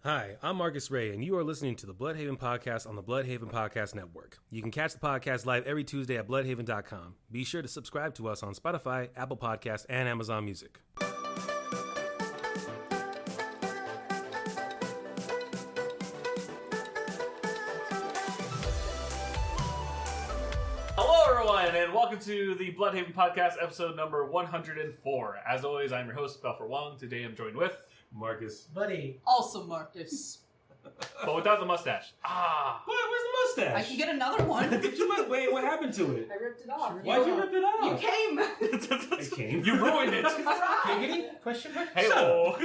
Hi, I'm Marcus Ray, and you are listening to the Bluhdhaven Podcast on the Bluhdhaven Podcast Network. You can catch the podcast live every Tuesday at bluhdhaven.com. Be sure to subscribe to us on Spotify, Apple Podcasts, and Amazon Music. Hello, everyone, and welcome to the Bluhdhaven Podcast, episode number 104. As always, I'm your host, Balfour. Today I'm joined with Marcus. Buddy. Also Marcus. but without the mustache. What? Where's the mustache? I can get another one. Wait, what happened to it? I ripped it off. Why'd you rip it off? You came. It came. You ruined it. Giggity? Question mark? Hello.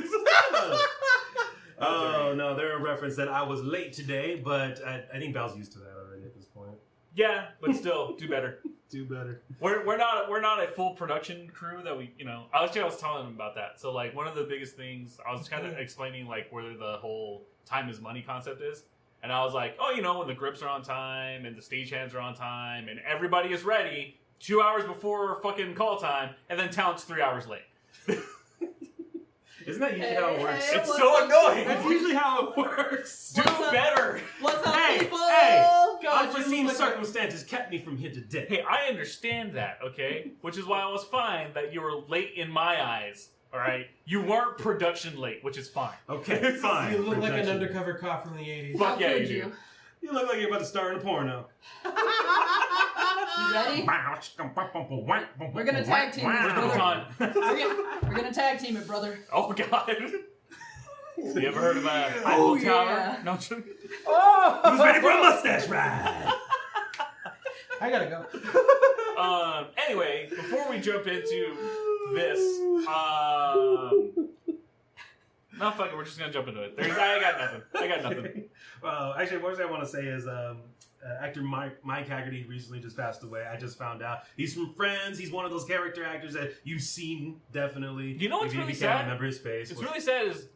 Oh, no, they're a reference that I was late today, but I think Bal's used to that already at this point. Yeah, but still, do better. Do better. We're not a full production crew that we, I was telling him about that. So like one of the biggest things I was kind of explaining like where the whole time is money concept is, and I was like, when the grips are on time and the stagehands are on time and everybody is ready 2 hours before fucking call time, and then talent's 3 hours late. Isn't that usually how it works? Hey, It's so annoying. That's usually how it works. Do better. What's up, people? God, unforeseen circumstances kept me from here today. Hey, I understand that, okay? Which is why I was fine that you were late in my eyes, all right? You weren't production late, which is fine. Okay, fine. You look like an Production. undercover cop from the 80s. Fuck How yeah, could you do. You look like you're about to star in a porno. You ready? We're gonna tag team this, Where's the brother. baton? We're gonna tag team it, brother. Oh, God. You ever heard of that? Oh, Eiffel Tower? yeah. No, Who's ready for a mustache ride? I gotta go. Anyway, before we jump into this, no, fuck it, we're just gonna jump into it. I got nothing. Well, actually, what I want to say is actor Mike Haggerty recently just passed away. I just found out. He's from Friends. He's one of those character actors that you've seen, definitely. You know what's even really if you can't sad? remember his face. It's really sad is,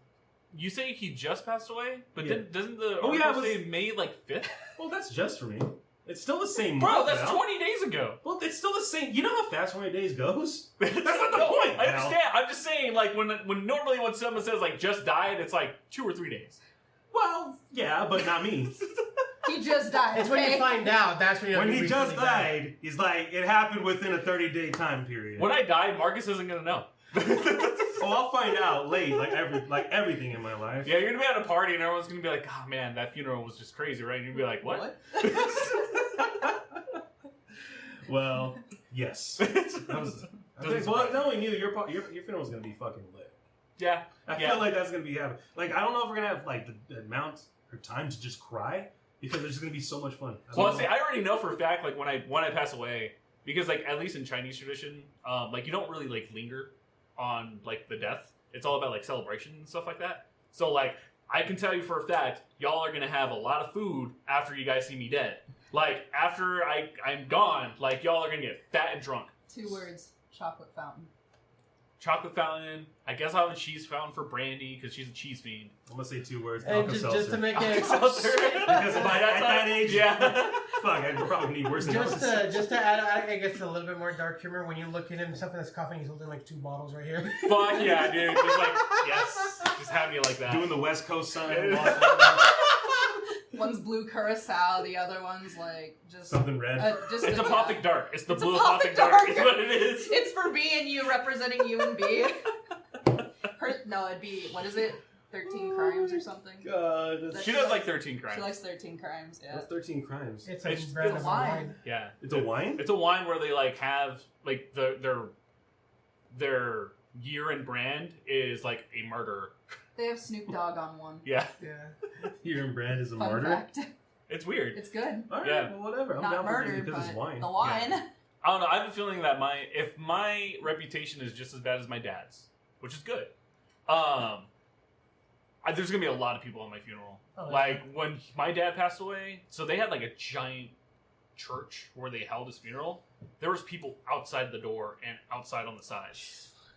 you say he just passed away, but Yeah. then doesn't the Oh, yeah, article it was- say May, 5th? Well, that's just for me. It's still the same Bro, month, that's Val. 20 days ago. Well, it's still the same. You know how fast 20 days goes? That's not the No, point, I Val. understand. I'm just saying, when normally when someone says, just died, it's 2 or 3 days. Well, yeah, but not me. He just died. It's when you okay? find out, that's when you know When you he just recently died, he's like, it happened within a 30-day time period. When I die, Marcus isn't going to know. Oh, I'll find out late, like everything in my life. Yeah, you're going to be at a party and everyone's going to be like, oh man, that funeral was just crazy, right? And you're going to be like, what? Well, yes. Well, knowing you, your funeral is gonna be fucking lit. Yeah. I feel like that's gonna be happening. I don't know if we're gonna have the amount or time to just cry because there's gonna be so much fun. Well, see, I already know for a fact, when I pass away, because at least in Chinese tradition, you don't really linger on the death. It's all about celebration and stuff like that. So I can tell you for a fact, y'all are gonna have a lot of food after you guys see me dead. After I'm gone, y'all are gonna get fat and drunk. 2 words. Chocolate fountain. Chocolate fountain. I guess I'll have a cheese fountain for Brandy because she's a cheese fiend. I'm gonna say 2 words. And just to make it Seltzer. Because By at that age, yeah. fuck, I probably need worse than just to add, I guess a little bit more dark humor. When you look at him, something that's coughing, he's holding 2 bottles right here. Fuck yeah, dude. Just yes. Just have me like that. doing the West Coast sign. One's blue curacao, the other one's just Something red. just It's Apothic Dark. It's the It's blue Apothic Apothic Dark. Dark. Is what it is. It's for B and you, representing you and B. It'd be, what is it? 13 crimes or something? God, She does 13 crimes. She likes 13 crimes, yeah. that's 13 crimes. It's It's brand a of wine. Yeah. It's a wine? It's a wine where they have their year and brand is a murder. They have Snoop Dogg on one. Yeah. Yeah. Your brand is a Fun martyr? fact. It's weird. It's good. Alright, Yeah. well, whatever. I'm Not down for murder, it because but it's wine. the wine. I don't know. I have a feeling that if my reputation is just as bad as my dad's, which is good, there's gonna be a lot of people at my funeral. Oh, yeah. When my dad passed away, so they had a giant church where they held his funeral. There was people outside the door and outside on the side.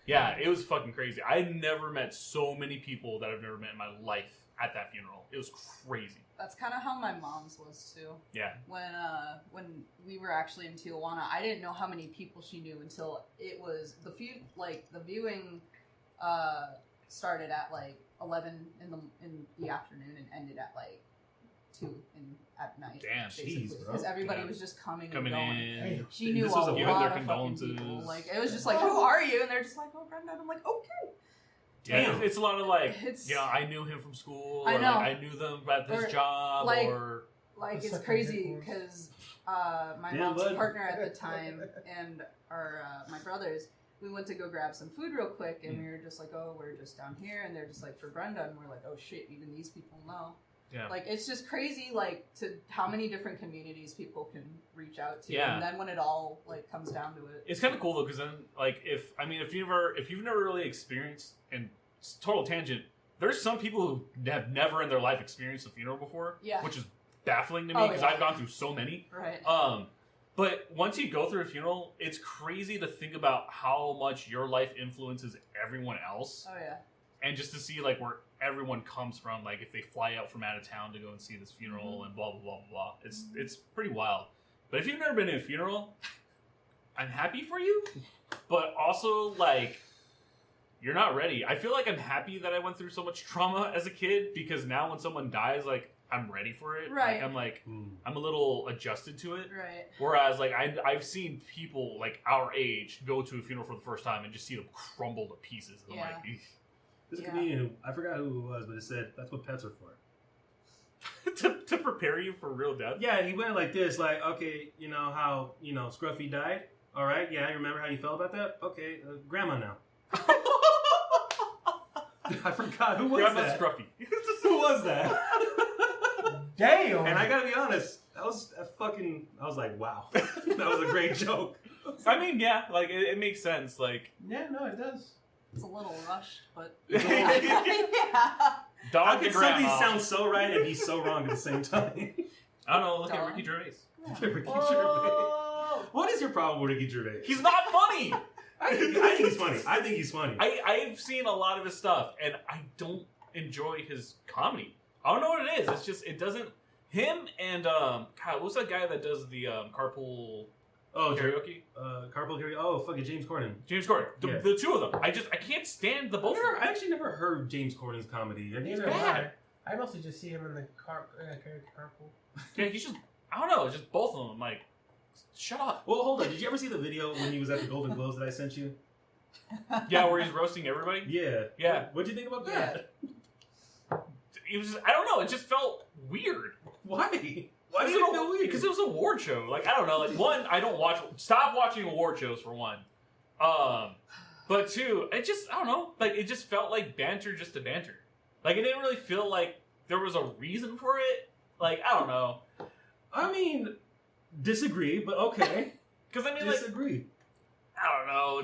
Yeah, it was fucking crazy. I never met so many people that I've never met in my life at that funeral. It was crazy. That's kind of how my mom's was too. Yeah. When we were actually in Tijuana, I didn't know how many people she knew until it was the viewing started at 11 in the afternoon and ended at like 2 at night. Damn, jeez, bro. Because everybody Yeah. was just coming Coming and going. in. Hey, She knew This a was a lot giving their of fucking condolences. people. Like it was just like, who are you? And they're just like, oh, Brenda. I'm like, okay. Yeah, Damn. it's a lot of like, It's- yeah, I knew him from school. I or, know. Like, I knew them at this Or, job. like- or Like That's it's such a crazy big because my Yeah, mom's bud. partner at the time and my brothers, we went to go grab some food real quick, and we were just like, oh, we're just down here, and they're just like, for Brenda, and we're like, oh shit, even these people know. yeah. Like it's just crazy, like to how many different communities people can reach out to, Yeah. and then when it all like comes down to it, It's kind of cool though, because then, like, if you've never really experienced, and it's total tangent, there's some people who have never in their life experienced a funeral before, Yeah. which is baffling to me Oh, because yeah. I've gone through so many. right? But once you go through a funeral, it's crazy to think about how much your life influences everyone else, Oh yeah, and just to see like where everyone comes from, like if they fly out from out of town to go and see this funeral and blah blah blah blah blah. It's pretty wild. But if you've never been to a funeral, I'm happy for you, but also like you're not ready. I feel like I'm happy that I went through so much trauma as a kid because now when someone dies, like I'm ready for it. Right. Like I'm a little adjusted to it. right. Whereas like I've seen people like our age go to a funeral for the first time and just see them crumble to pieces. And Yeah. I'm like, "Eek." There's a Yeah. comedian who, I forgot who it was, but it said that's what pets are for. to prepare you for real death. Yeah, he went like this, like, okay, you know how, Scruffy died? All right, yeah, you remember how you felt about that? Okay, grandma now. I forgot, who was Grandma's that? scruffy. Who was that? Damn. And I gotta be honest, I was like, wow. That was a great joke. I mean, yeah, like it makes sense. Like Yeah, no, it does. It's a little rushed, but dog How to could something grandma. sound so right and be so wrong at the same time? I don't know. Look at Dog. Ricky Gervais. Ricky Gervais. Oh. What is your problem with Ricky Gervais? He's not funny. I think he's funny. I think he's funny. I've seen a lot of his stuff, and I don't enjoy his comedy. I don't know what it is. It's just it doesn't. Him and God, what's that guy that does the carpool karaoke? Carpool karaoke. Oh, fucking James Corden. James Corden. Yeah. The two of them. I can't stand the both of them. I actually never heard James Corden's comedy. Have you He's ever? bad. I mostly just see him in the karaoke carpool. Yeah, he's just. I don't know. It's just both of them. I'm like, shut up. Well, hold on. Did you ever see the video when he was at the Golden Globes that I sent you? Yeah, where he's roasting everybody. Yeah. Yeah. What'd you think about that? It was. I don't know. It just felt weird. Why? Why did it feel weird? Because it was an award show. Like I don't know. Like one, I don't watch. Stop watching award shows for one. But two, I don't know. Like it just felt like banter, just to banter. Like it didn't really feel like there was a reason for it. Like I don't know. I mean, disagree, but okay. Because I mean, like Disagree. I don't know.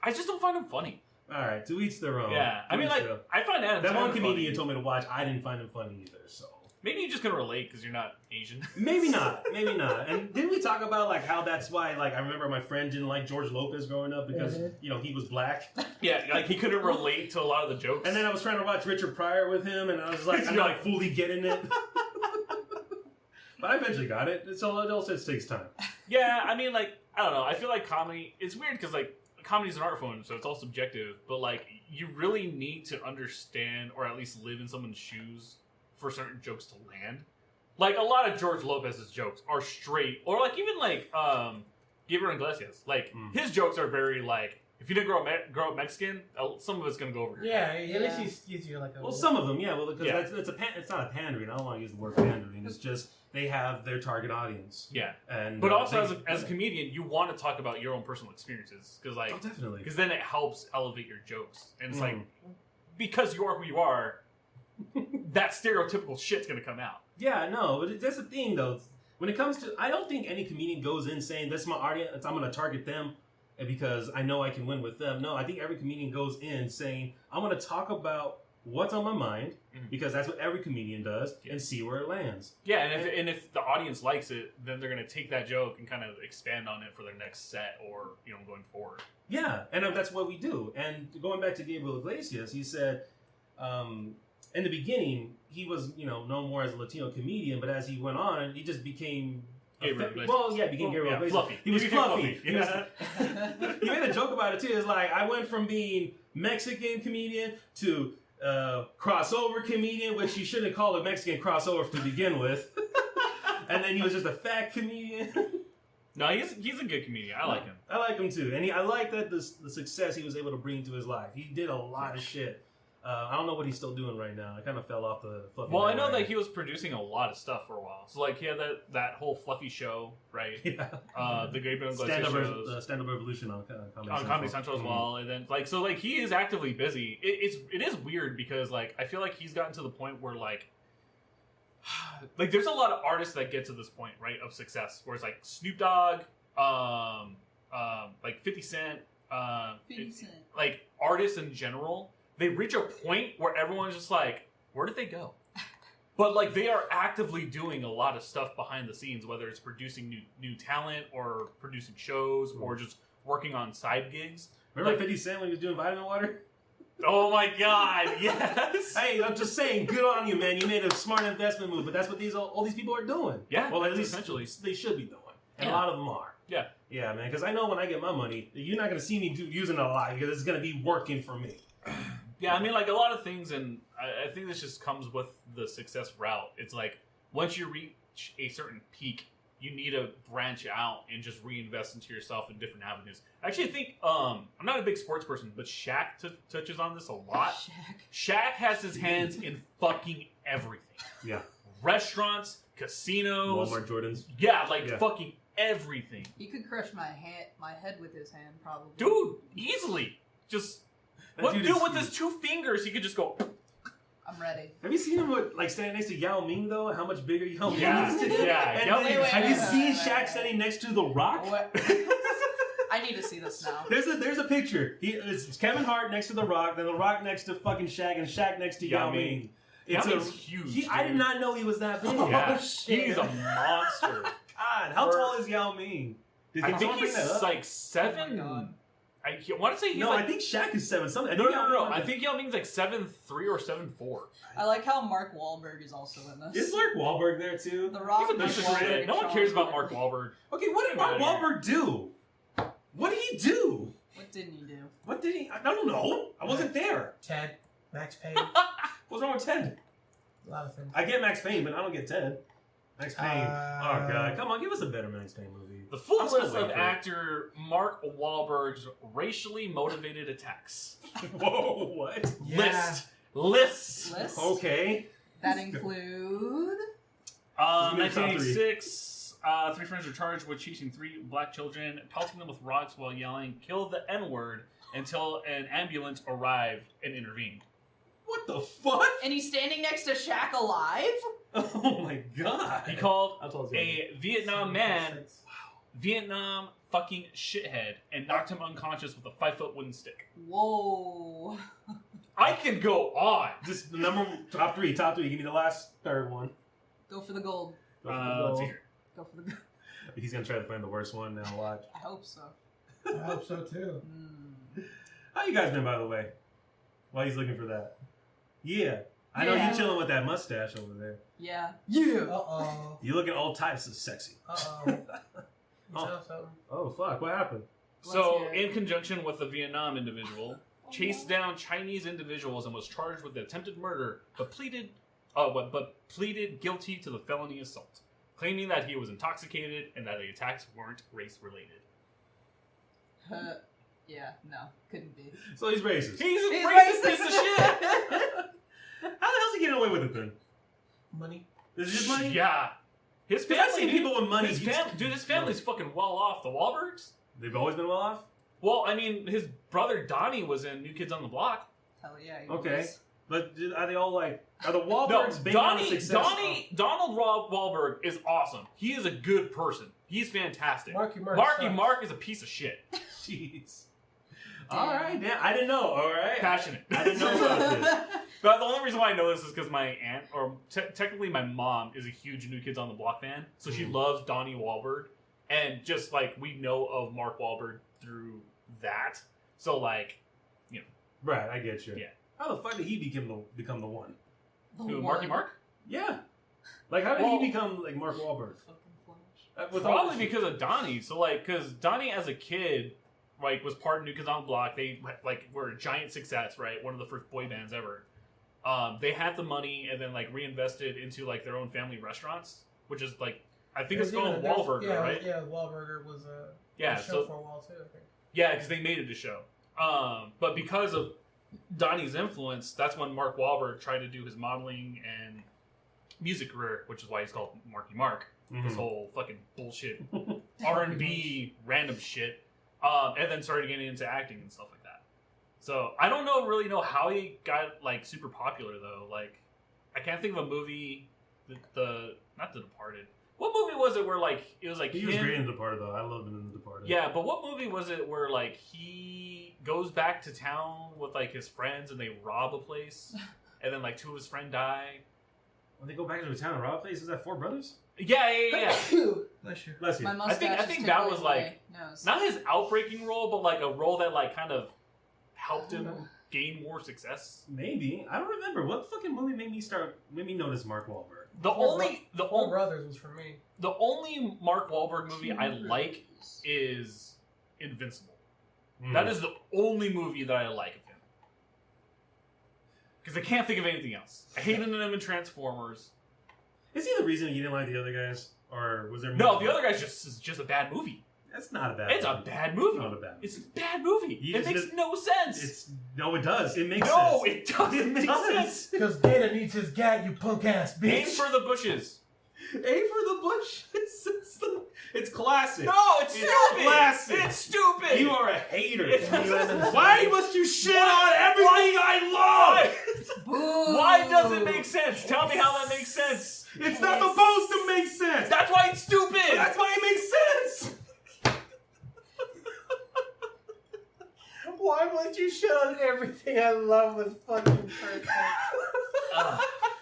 I just don't find him funny. All right, to each their own. Yeah, I To mean, each like their own. I find Adam That one Sandler comedian funny. told me to watch. I didn't find him funny either. So Maybe you're just gonna relate because you're not Asian. maybe not. Maybe not. And didn't we talk about like how that's why like I remember my friend didn't like George Lopez growing up because he was black. Yeah, like he couldn't relate to a lot of the jokes. And then I was trying to watch Richard Pryor with him, and I was like, I'm You're not like- fully getting it. But I eventually got it. It all just takes time. Yeah, I mean, like, I don't know. I feel like comedy, it's weird because, like, comedy's an art form, so it's all subjective. But, like, you really need to understand or at least live in someone's shoes for certain jokes to land. Like, a lot of George Lopez's jokes are straight. Or, like, even, like, Gabriel Iglesias. Like, his jokes are very, like, if you didn't grow up Mexican, some of it's going to go over your head. Yeah, at least he gives you like a. Well, some of them, yeah. Well, because Yeah. it's not a pandering. I don't want to use the word pandering. It's just they have their target audience. Yeah. And But also, they- as a comedian, you want to talk about your own personal experiences. Because, like, oh, definitely. because then it helps elevate your jokes. And it's Mm. like, because you are who you are, that stereotypical shit's going to come out. Yeah, no, but that's the thing though. When it comes to, I don't think any comedian goes in saying that's my audience. I'm going to target them because I know I can win with them. No, I think every comedian goes in saying I'm going to talk about what's on my mind because that's what every comedian does and see where it lands. Yeah, and if the audience likes it, then they're going to take that joke and kind of expand on it for their next set or, going forward. Yeah, and that's what we do. And going back to Gabriel Iglesias, he said in the beginning he was known more as a Latino comedian, but as he went on, he just became Gabriel Iglesias. Well, yeah, became Gabriel Iglesias. Fluffy. He was became fluffy. He was- Yeah. He made a joke about it too. It's like I went from being Mexican comedian to crossover comedian, which you shouldn't call a Mexican crossover to begin with. And then he was just a fat comedian. No, he's a good comedian. I like him. I like him too, and I like that the success he was able to bring to his life. He did a lot of shit. I don't know what he's still doing right now. I kind of fell off the fluffy. Well, I know that he was producing a lot of stuff for a while. So like he had that whole fluffy show, right? Yeah. The Great British shows. Stand-up Revolution on Comedy Central as well, and then like so like he is actively busy. It is weird because like I feel like he's gotten to the point where like there's a lot of artists that get to this point, right, of success, where it's like Snoop Dogg, like 50 Cent, 50 Cent. like artists in general, they reach a point where everyone's just like, where did they go? But like they are actively doing a lot of stuff behind the scenes, whether it's producing new talent or producing shows or just working on side gigs. Remember 50 Cent when he was doing Vitamin Water? Oh my God! Yes. Hey, I'm just saying, good on you, man. You made a smart investment move, but that's what all these people are doing. Yeah. Well, at least essentially they should be doing, and Yeah. a lot of them are. Yeah. Yeah, man. Because I know when I get my money, you're not gonna see me using it a lot because it's gonna be working for me. Yeah, I mean, like a lot of things, and I think this just comes with the success route. It's like once you reach a certain peak, you need to branch out and just reinvest into yourself in different avenues. Actually, I think I'm not a big sports person, but Shaq touches on this a lot. Shaq has his hands in fucking everything. Yeah. Restaurants, casinos, Walmart Jordans. Yeah, like fucking everything. He could crush my head with his hand, probably. Dude, easily. Just That dude is with huge. his 2 fingers, he could just go. I'm ready. Have you seen him like standing next to Yao Ming though? How much bigger Yao Ming Yeah, is today? yeah. And Yao then, Ming- have you wait, seen wait, Shaq wait. standing next to The Rock? What? I need to see this now. There's a picture. It's Kevin Hart next to The Rock, then The Rock next to fucking Shaq, and Shaq next to Yao Ming. Yao It's Ming's huge. I did dude. not know he was that big. Yeah, shit. he's a monster. God, how For- tall is Yao Ming? Did I someone think bring he's that up? like 7. Oh my God. I want to say he's No, like. I think Shaq is 7 something. No. I think Yao Ming's like 7'3" or 7'4". I like how Mark Wahlberg is also in this. Is Mark Wahlberg there too? The Rock, He's a Mark piece of Wahlberg, shit. and No one Sean cares about Connery. Mark Wahlberg. Okay, what did Mark Get outta Wahlberg do? What did he do? What didn't he do? What did he? I don't know. I wasn't there. Ted, Max Payne, What's wrong with Ted? a lot of things. I get Max Payne, but I don't get Ted. Max Payne. Oh god, come on, give us a better Max Payne movie. The full I'm still list waiting of for it. actor Mark Wahlberg's racially motivated attacks. Whoa, what? Yeah. Lists. List? Okay. That include... Give me the top 1986, 3 friends are charged with chasing 3 black children, pelting them with rocks while yelling, "Kill the N-word," until an ambulance arrived and intervened. What the fuck? And he's standing next to Shaq alive? Oh my god. He called How tall is he? a Vietnam man Vietnam fucking shithead and knocked him unconscious with a 5-foot wooden stick. Whoa. I can go on. Just the number top three. Give me the last third one. Go for the gold. Go for the Let's goal. see here. Go for the gold. He's gonna try to find the worst one. Now watch. I hope so. I hope so too. How you guys been, by the way? While he's looking for that. Yeah. I know Yeah. you're chilling with that mustache over there. Yeah. Uh oh. You looking all types of sexy. Uh oh. Something. Oh fuck! What happened? So, Let's hear it. in conjunction with the Vietnam individual, chased down Chinese individuals and was charged with attempted murder, but pleaded guilty to the felony assault, claiming that he was intoxicated and that the attacks weren't race related. Yeah, no. Couldn't be. So he's racist. He's a He's racist racist. piece of shit. How the hell's he getting away with it then? Money. Is it just money? Yeah, his Because I've family. seen people with money. His you just- dude, his family's fucking well off. The Wahlbergs. They've always been well off. Well, I mean, his brother Donnie was in New Kids on the Block. Hell yeah. he Okay. was. But are they all like? Are the No, Wahlbergs big on the Donnie, success? Donald Rob Wahlberg is awesome. He is a good person. He's fantastic. Marky Mark. Marky sucks. Mark is a piece of shit. Jeez. All right, damn. I didn't know. All right. Passionate. I didn't know about this. But the only reason why I know this is because my aunt, or technically my mom, is a huge New Kids on the Block fan. So she loves Donnie Wahlberg. And just like we know of Mark Wahlberg through that. So like, Right, I get you. Yeah. How the fuck did he become the one? The who, one. Marky Mark? Yeah. Like, how did Well- he become like Mark Wahlberg? Fucking Flash. With all Probably this shit? because of Donnie. So like, because Donnie as a kid, like, was part of New Kids on the Block. They like were a giant success, right? One of the first boy bands ever. they had the money and then like reinvested into like their own family restaurants, which is like I think it's called Wahlburger, right? Yeah, Wahlburger was a show so, for a while too. I think. Yeah, because they made it a show. But because of Donnie's influence, that's when Mark Wahlberg tried to do his modeling and music career, which is why he's called Marky Mark. Mm-hmm. This whole fucking bullshit R&B random shit, and then started getting into acting and stuff like that. So I don't really know how he got like super popular though. Like I can't think of a movie. Not The Departed. What movie was it where like it was like he was great in The Departed though. I loved him in The Departed. Yeah, but what movie was it where like he goes back to town with like his friends and they rob a place, and then like two of his friends die. When they go back to the town and rob a place, is that Four Brothers? Yeah. Bless you. Bless you. My I mustache think is that tickling was my like nose. not his outbreaking role, but like a role that like kind of helped him gain more success. Maybe. I don't remember. What fucking movie made me notice Mark Wahlberg? Four Brothers was for me. The only Mark Wahlberg movie I like is Invincible. That is the only movie that I like of him. Because I can't think of anything else. I hated him in Transformers. Is he the reason you didn't like the other guys? Or was there more? No, the other guy's just a bad movie. That's not a bad It's movie. a bad movie. It's not a bad movie. It's a bad movie. It makes no sense. No, it does. It makes No, sense. it doesn't make sense. Because Data needs his gat, you punk ass bitch. Aim for the bushes. Aim for the bushes. It's classic. No, it's stupid. Classic. It's stupid. You are a hater. It's- Why must you shit on everything I love? Boo. Why does it make sense? Tell me how that makes sense. It's not supposed to make sense. That's why it's stupid. That's why it makes sense. Why would you shit on everything I love with fucking perfect?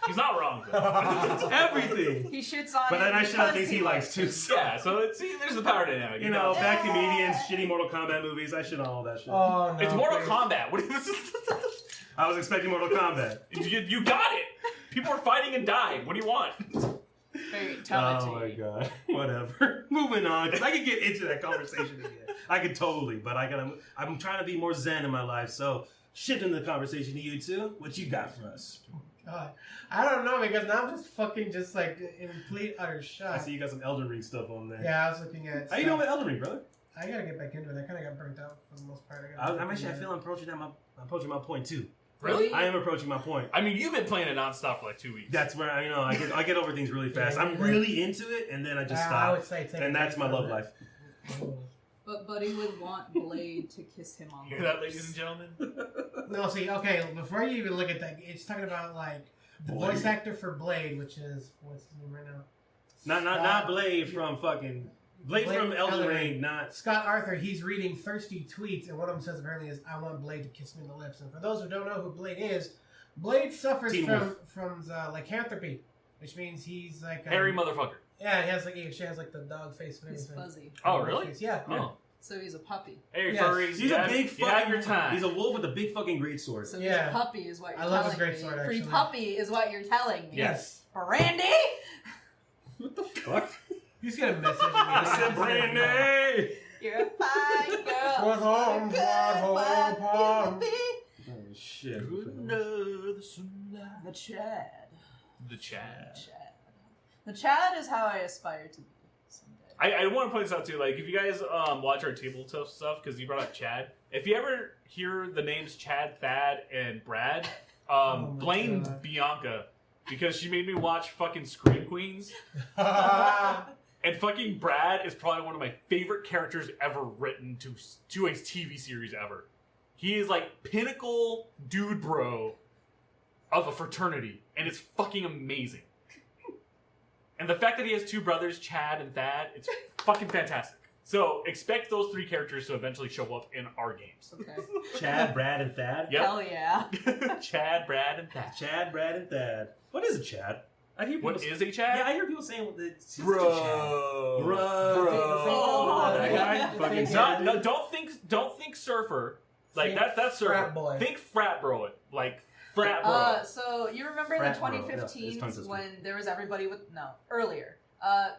He's not wrong. Though. Everything. He shits on But it then I shit on because things he likes too. So. Yeah, so see, there's the power dynamic. You know, bad comedians, shitty Mortal Kombat movies. I shit on all that shit. Oh no! It's Mortal Chris. Kombat. What is I was expecting Mortal Kombat. you got it. People are fighting and dying. What do you want? Very talented. Oh my god. Whatever. Moving on, because I could get into that conversation again. I could totally, but I'm trying to be more zen in my life, so shit in the conversation to you two. What you got for us? God. I don't know because now I'm just fucking just like in complete utter I shock. see you got some Elden Ring stuff on there. Yeah, I was looking at. How you doing with Elden Ring, brother? I gotta get back into it. I kind of got burnt out for the most part. I'm actually, I feel I'm approaching my point too. Really? I am approaching my point. I mean, you've been playing it nonstop for like 2 weeks. That's where I get over things really fast. I'm really into it, and then I just I stop, would say and that's my love life. But Buddy would want Blade to kiss him on the Hear that, lips. ladies and gentlemen? No, see, okay, before you even look at that, it's talking about like the Blade. voice actor for Blade, which is what's his name right now? Not Blade from fucking Blade from Elden Ring. Not Scott Arthur. He's reading thirsty tweets, and one of them says apparently is, "I want Blade to kiss me in the lips." And for those who don't know who Blade is, Blade suffers Teen from lycanthropy, which means he's like Hairy motherfucker. Yeah, he has like the dog face and He's everything. fuzzy. Oh, really? Yeah. Oh. So he's a puppy. Hey, Yes. furries. he's you a have- big you have fucking. your time. He's a wolf with a big fucking great sword. So Yeah. he's a puppy is what you're I love his telling great me. sword, Free actually. puppy is what you're telling me. Yes. Brandy? What the fuck? He's gonna message me. I said Brandy. You're a fine girl. What home, Good what home, wife home. you'll be. Oh shit. The Chad. The Chad. The Chad is how I aspire to be someday. I want to point this out too. Like, if you guys watch our tabletop stuff, because you brought up Chad, if you ever hear the names Chad, Thad, and Brad, my blame God. Bianca, because she made me watch fucking Scream Queens, and fucking Brad is probably one of my favorite characters ever written to a TV series ever. He is like pinnacle dude bro of a fraternity, and it's fucking amazing. And the fact that he has two brothers, Chad and Thad, it's fucking fantastic. So expect those three characters to eventually show up in our games. Okay. Chad, Brad, and Thad. Yep. Hell yeah. Chad, Brad, and Thad. Chad, Brad, and Thad. What is a Chad? I hear What people is a Chad? Yeah, I hear people saying it's Bro. Oh, that guy fucking No, don't think surfer. Like Think that's surfer. frat boy. Think frat bro it. Like frat bro. So you remember Frat the bro, yeah, it's 2015s tongue twister. when there was everybody with earlier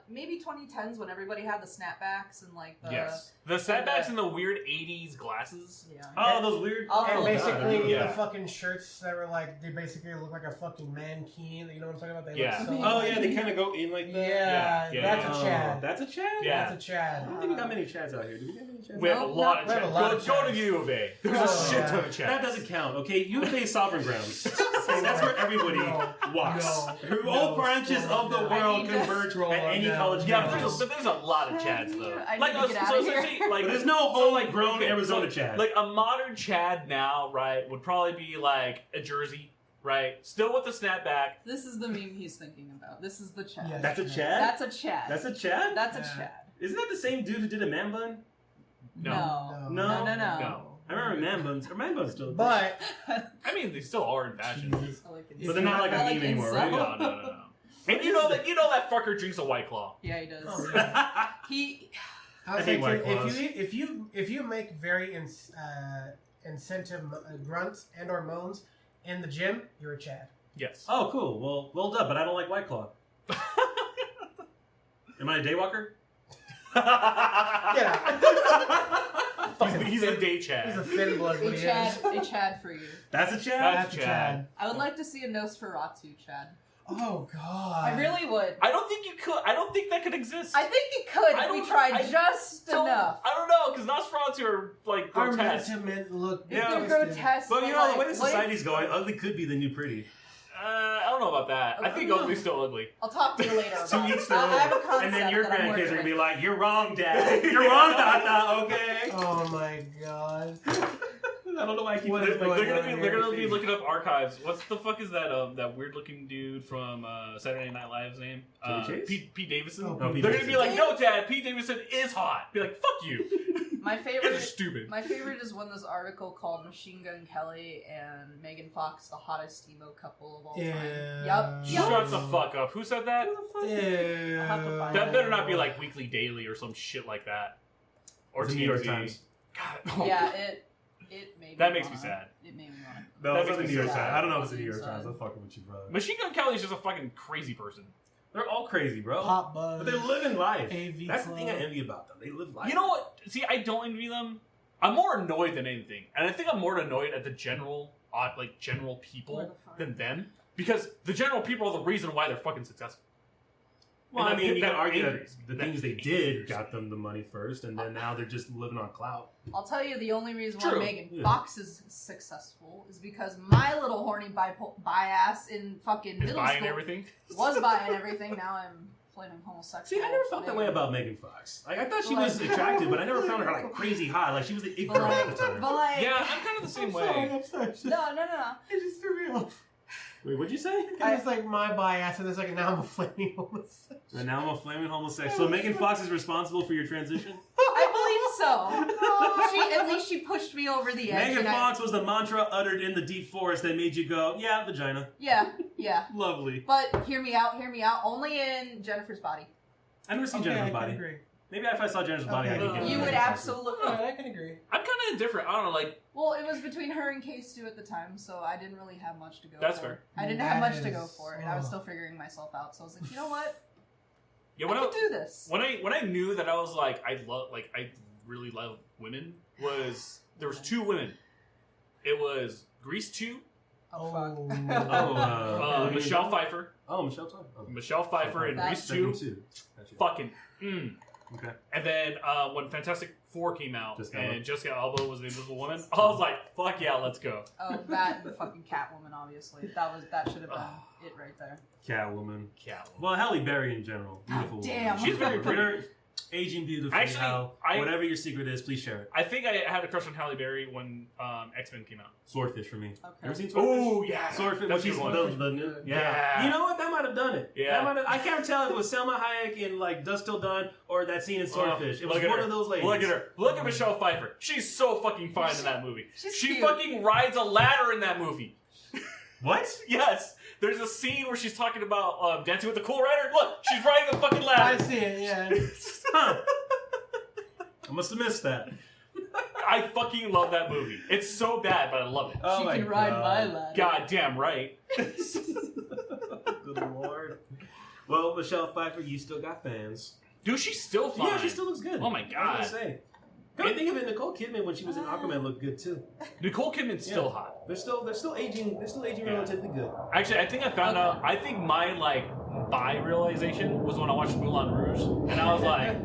Maybe 2010s when everybody had the snapbacks and like the Yes. The snapbacks and the weird 80s glasses. yeah. Oh, those weird. Oh, And God, basically, yeah. the fucking shirts that were like, they basically look like a fucking mankini. You know what I'm talking about? They Yeah. Look so Oh yeah, they kind of go in like that. Yeah, Yeah, that's yeah. a Chad. That's a Chad. Yeah. That's a Chad. I don't think we got many Chads out here. Do we got many Chads? We have a No, lot of we have a Chads. lot of Go to Chads. U of A. There's Oh, a shit yeah. ton of Chads. That doesn't count. Okay, U of A Sovereign Grounds. Okay, that's where everybody walks. No. All No. branches of the I world need to converge scroll at any down. college Yeah, campus. but there's a lot of Chads though. I need to get out so of here. essentially, like But there's no whole like grown Arizona so, Chad. Like a modern Chad now, right, would probably be like a jersey, right? Still with the snapback. This is the meme he's thinking about. This is the Chad. Yeah. That's a Chad. That's a Chad. That's a Chad. That's a Yeah. Chad. Isn't that the same dude who did a man bun? No. No. No. I remember man buns. Are man buns still? But I mean, they still are in fashion. Jesus. I like it. But they're not like a I like meme anymore, right? incel. No. And you know that fucker drinks a White Claw. Yeah, he does. Oh, yeah. He. I was I hate White thinking, Claws. if you make very incentive grunts and or moans in the gym, you're a Chad. Yes. Oh, cool. Well done. But I don't like White Claw. Am I a daywalker? Yeah. He's a day Chad. He's a thin blood. A What he Chad, is. a Chad for you. That's a Chad. That's a Chad. I would like to see a Nosferatu Chad. Oh God. I really would. I don't think you could. I don't think that could exist. I think it could I if we don't- tried I just don't- oluff. I don't know, because Nosferatu are like Our grotesque. meant look. If Yeah. they're grotesque, But you know, the way the what if- society's going, ugly could be the new pretty. I don't know about that. I think ugly's still ugly. I'll talk to you later about To it. each their I have a own. concept And then your that I'm grandkids are working gonna be with. like, "You're wrong, Dad. You're wrong, Tata. Okay." Oh my God. I don't know why I keep What doing is it. going They're on gonna be, here? they're gonna be looking up archives. What's the fuck is that that weird looking dude from Saturday Night Live's name? Chevy Chase? Pete Davidson. Oh, No, Pete They're gonna be Davidson. like, no, Dad, Pete Davidson is hot. Be like, fuck you. My You guys are favorite. stupid. My favorite is when this article called Machine Gun Kelly and Megan Fox the hottest emo couple of all time. Yeah. Yep. Shut the fuck up. Who said that? Yeah. I'll have to find That better not be like Weekly Daily or some shit like that. Or It's the New York TMZ. Times. God. Yeah, it made me That makes me wanna- sad. It made me want to. No, That it's makes not the me New York sad. Times. I don't know if it's the New York Sad. Times. I'm fucking with you, brother. Machine Gun Kelly's just a fucking crazy person. They're all crazy, bro. Pop Buzz. But they're living life. AV That's the thing I Club. envy about them. They live life. You know what? See, I don't envy them. I'm more annoyed than anything, and I think I'm more annoyed at the general people Where the fuck? than them, because the general people are the reason why they're fucking successful. Well, And I mean, you that can argue that angers- the that things they angers did me. got them the money first, and then now they're just living on clout. I'll tell you the only reason why True. Megan Yeah. Fox is successful is because my little horny bi-ass in fucking Is middle buying school everything. was buying everything. Now I'm flaming homosexual. See, I never felt that way about Megan Fox. Like, I thought she was attractive, but I never found her like crazy hot. Like, she was the it But girl at the like, time. but like, Yeah, I'm kind of the same way. I'm sorry. no. It just threw me off. Wait, what'd you say? It's like my bias, and it's like now I'm a flaming homosexual. And now I'm a flaming homosexual. So Megan Fox is responsible for your transition? I believe so. At least she pushed me over the edge. Megan and Fox was the mantra uttered in the deep forest that made you go, yeah, vagina. Yeah. Lovely. But hear me out. Only in Jennifer's body. I've never seen Okay, Jennifer's I can body. agree. Maybe if I saw Jennifer's body, I Okay. could get You Megan would Fox. absolutely. Yeah, I can agree. I'm kind of indifferent. I don't know, like, Well, it was between her and K-Stu at the time, so I didn't really have much to go That's for. fair. I didn't That have much to is- go for, and I was oh. still figuring myself out. So I was like, you know what? yeah. I can do this. When I knew that I was like I really love women was there was two women. It was Grease 2, Oh, fuck. Oh, Michelle Pfeiffer, Michelle Pfeiffer. Oh. Michelle Pfeiffer, and That- Grease Second 2. two. Gotcha. Fucking. Okay. And then when Fantastic Four came out Jessica Alba. and Jessica Alba was the Invisible Woman, I was like, fuck yeah, let's go. Oh, that and the fucking Catwoman, obviously. That should have been it right there. Catwoman. Catwoman. Well, Halle Berry in general. Beautiful. damn, woman. She's very pretty. You're aging beautifully. Actually, Hal. Whatever your secret is, please share it. I think I had a crush on Halle Berry when X-Men came out. Swordfish for me. Okay. Ever seen Swordfish? Oh yeah, Swordfish. That's Which a is good one. the new. Yeah. Yeah. You know what? That might have done it. Yeah. I can't tell if it was Selma Hayek in like Dusk Till Dawn or that scene in Swordfish. It was Look at one her. of those ladies. Look at her. Look at Michelle Pfeiffer. She's so fucking fine in that movie. She's She cute. fucking rides a ladder in that movie. What? Yes. There's a scene where she's talking about Dancing with the Cool Rider. Look, she's riding the fucking I ladder. see it, yeah. Huh. I must have missed that. I fucking love that movie. It's so bad, but I love it. Oh she my can ride God. my ladder. God damn right. Good lord. Well, Michelle Pfeiffer, you still got fans. Dude, she's still fine. Yeah, she still looks good. Oh my I god. was gonna say. Come to think of it, Nicole Kidman when she was in Aquaman looked good too. Nicole Kidman's still hot. They're still aging. They're still aging relatively good. Actually, I think I found out. I think my bi realization was when I watched Moulin Rouge, and I was like,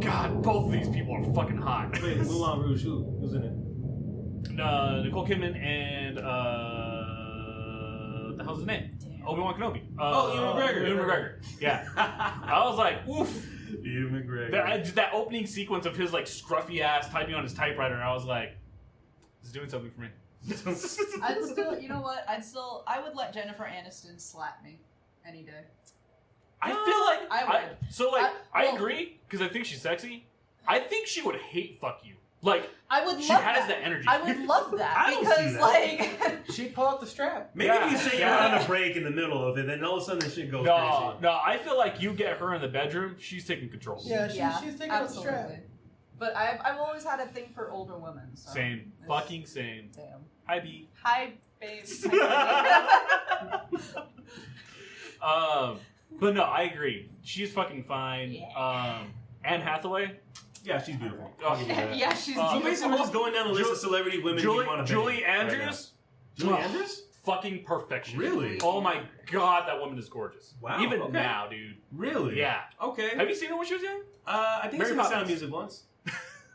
God, both of these people are fucking hot. Wait, Moulin Rouge, who's in it? Nicole Kidman and what the hell's his name? Obi-Wan Kenobi. Ewan McGregor. Ewan McGregor. Yeah. I was like, oof. Ewan McGregor. That opening sequence of his scruffy ass typing on his typewriter, and I was like, this is doing something for me. I'd still, you know what? I would let Jennifer Aniston slap me any day. I feel like I would. I agree because I think she's sexy. I think she would hate fuck you. I would. She love has that. the energy. I would love that I don't because see that. She'd pull out the strap. Maybe if you say you're on a break in the middle of it, then all of a sudden the shit goes crazy. No, I feel like you get her in the bedroom, she's taking control. Yeah, she's taking out the strap. absolutely. But I've always had a thing for older women. So Same. Fucking same. Damn. Hi, B. Hi, babe. But no, I agree. She's fucking fine. Yeah. Anne Hathaway. Yeah, she's beautiful. I'll give you that. Yeah, she's. So basically, we're just going down the list of celebrity women you want to Julie Andrews. Julie Andrews? Fucking perfection. Really? Oh my god, that woman is gorgeous. Wow, Even okay. now, dude. Really? Yeah. Okay. Have you seen her when she was young? I think Mary I've seen The Sound of Poppins. Music once.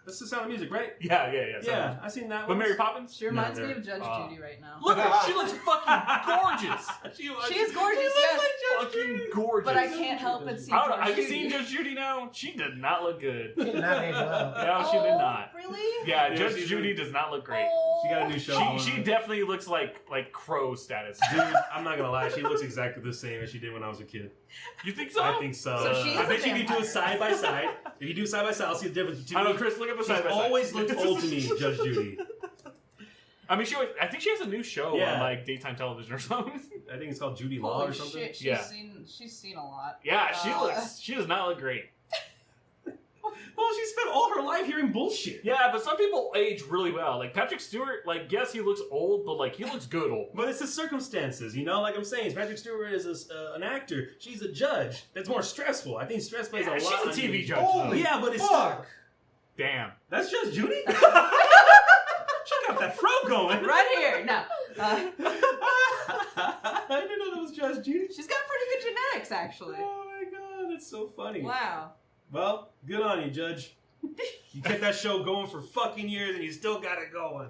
That's The Sound of Music, right? Yeah. Yeah, I've seen that But once. Mary Poppins? She reminds No, me of Judge uh, Judy right now. Look at her. She looks fucking gorgeous. She is gorgeous, yes. Fucking gorgeous. But I can't help but see I don't know. Judge Have you Judy. seen Judge Judy now? She did not look good. She did not age well. No, she did not. Really? Yeah, Yeah, Judge she Judy did. does not look great. Oh. She got a new show. going She on. definitely looks like Crow status. Dude, I'm not gonna lie, she looks exactly the same as she did when I was a kid. You think so? I think so. So she is I a bet you if you do vampire. it side by side, if you do side by side, I'll see the difference between I know, Chris. Look at the She's side by side. always looked old to me, Judge Judy. I mean, I think she has a new show Yeah. on daytime television or something. I think it's called Judy Law Holy or something. shit, she's Yeah. seen a lot. Yeah, she does not look great. Well, she spent all her life hearing bullshit. Yeah, but some people age really well. Like Patrick Stewart, yes, he looks old, but he looks good old. But it's the circumstances, you know? Like I'm saying, Patrick Stewart is an actor. She's a judge. That's more stressful. I think stress plays a lot. She's a on TV you. judge. Holy though. Yeah, but it's fuck! Damn. That's Judge Judy? She got that fro going. Right here. No. I didn't know that was Judge Judy. She's got pretty good genetics, actually. Oh my god, that's so funny. Wow. Well, good on you, Judge. You kept that show going for fucking years and you still got it going.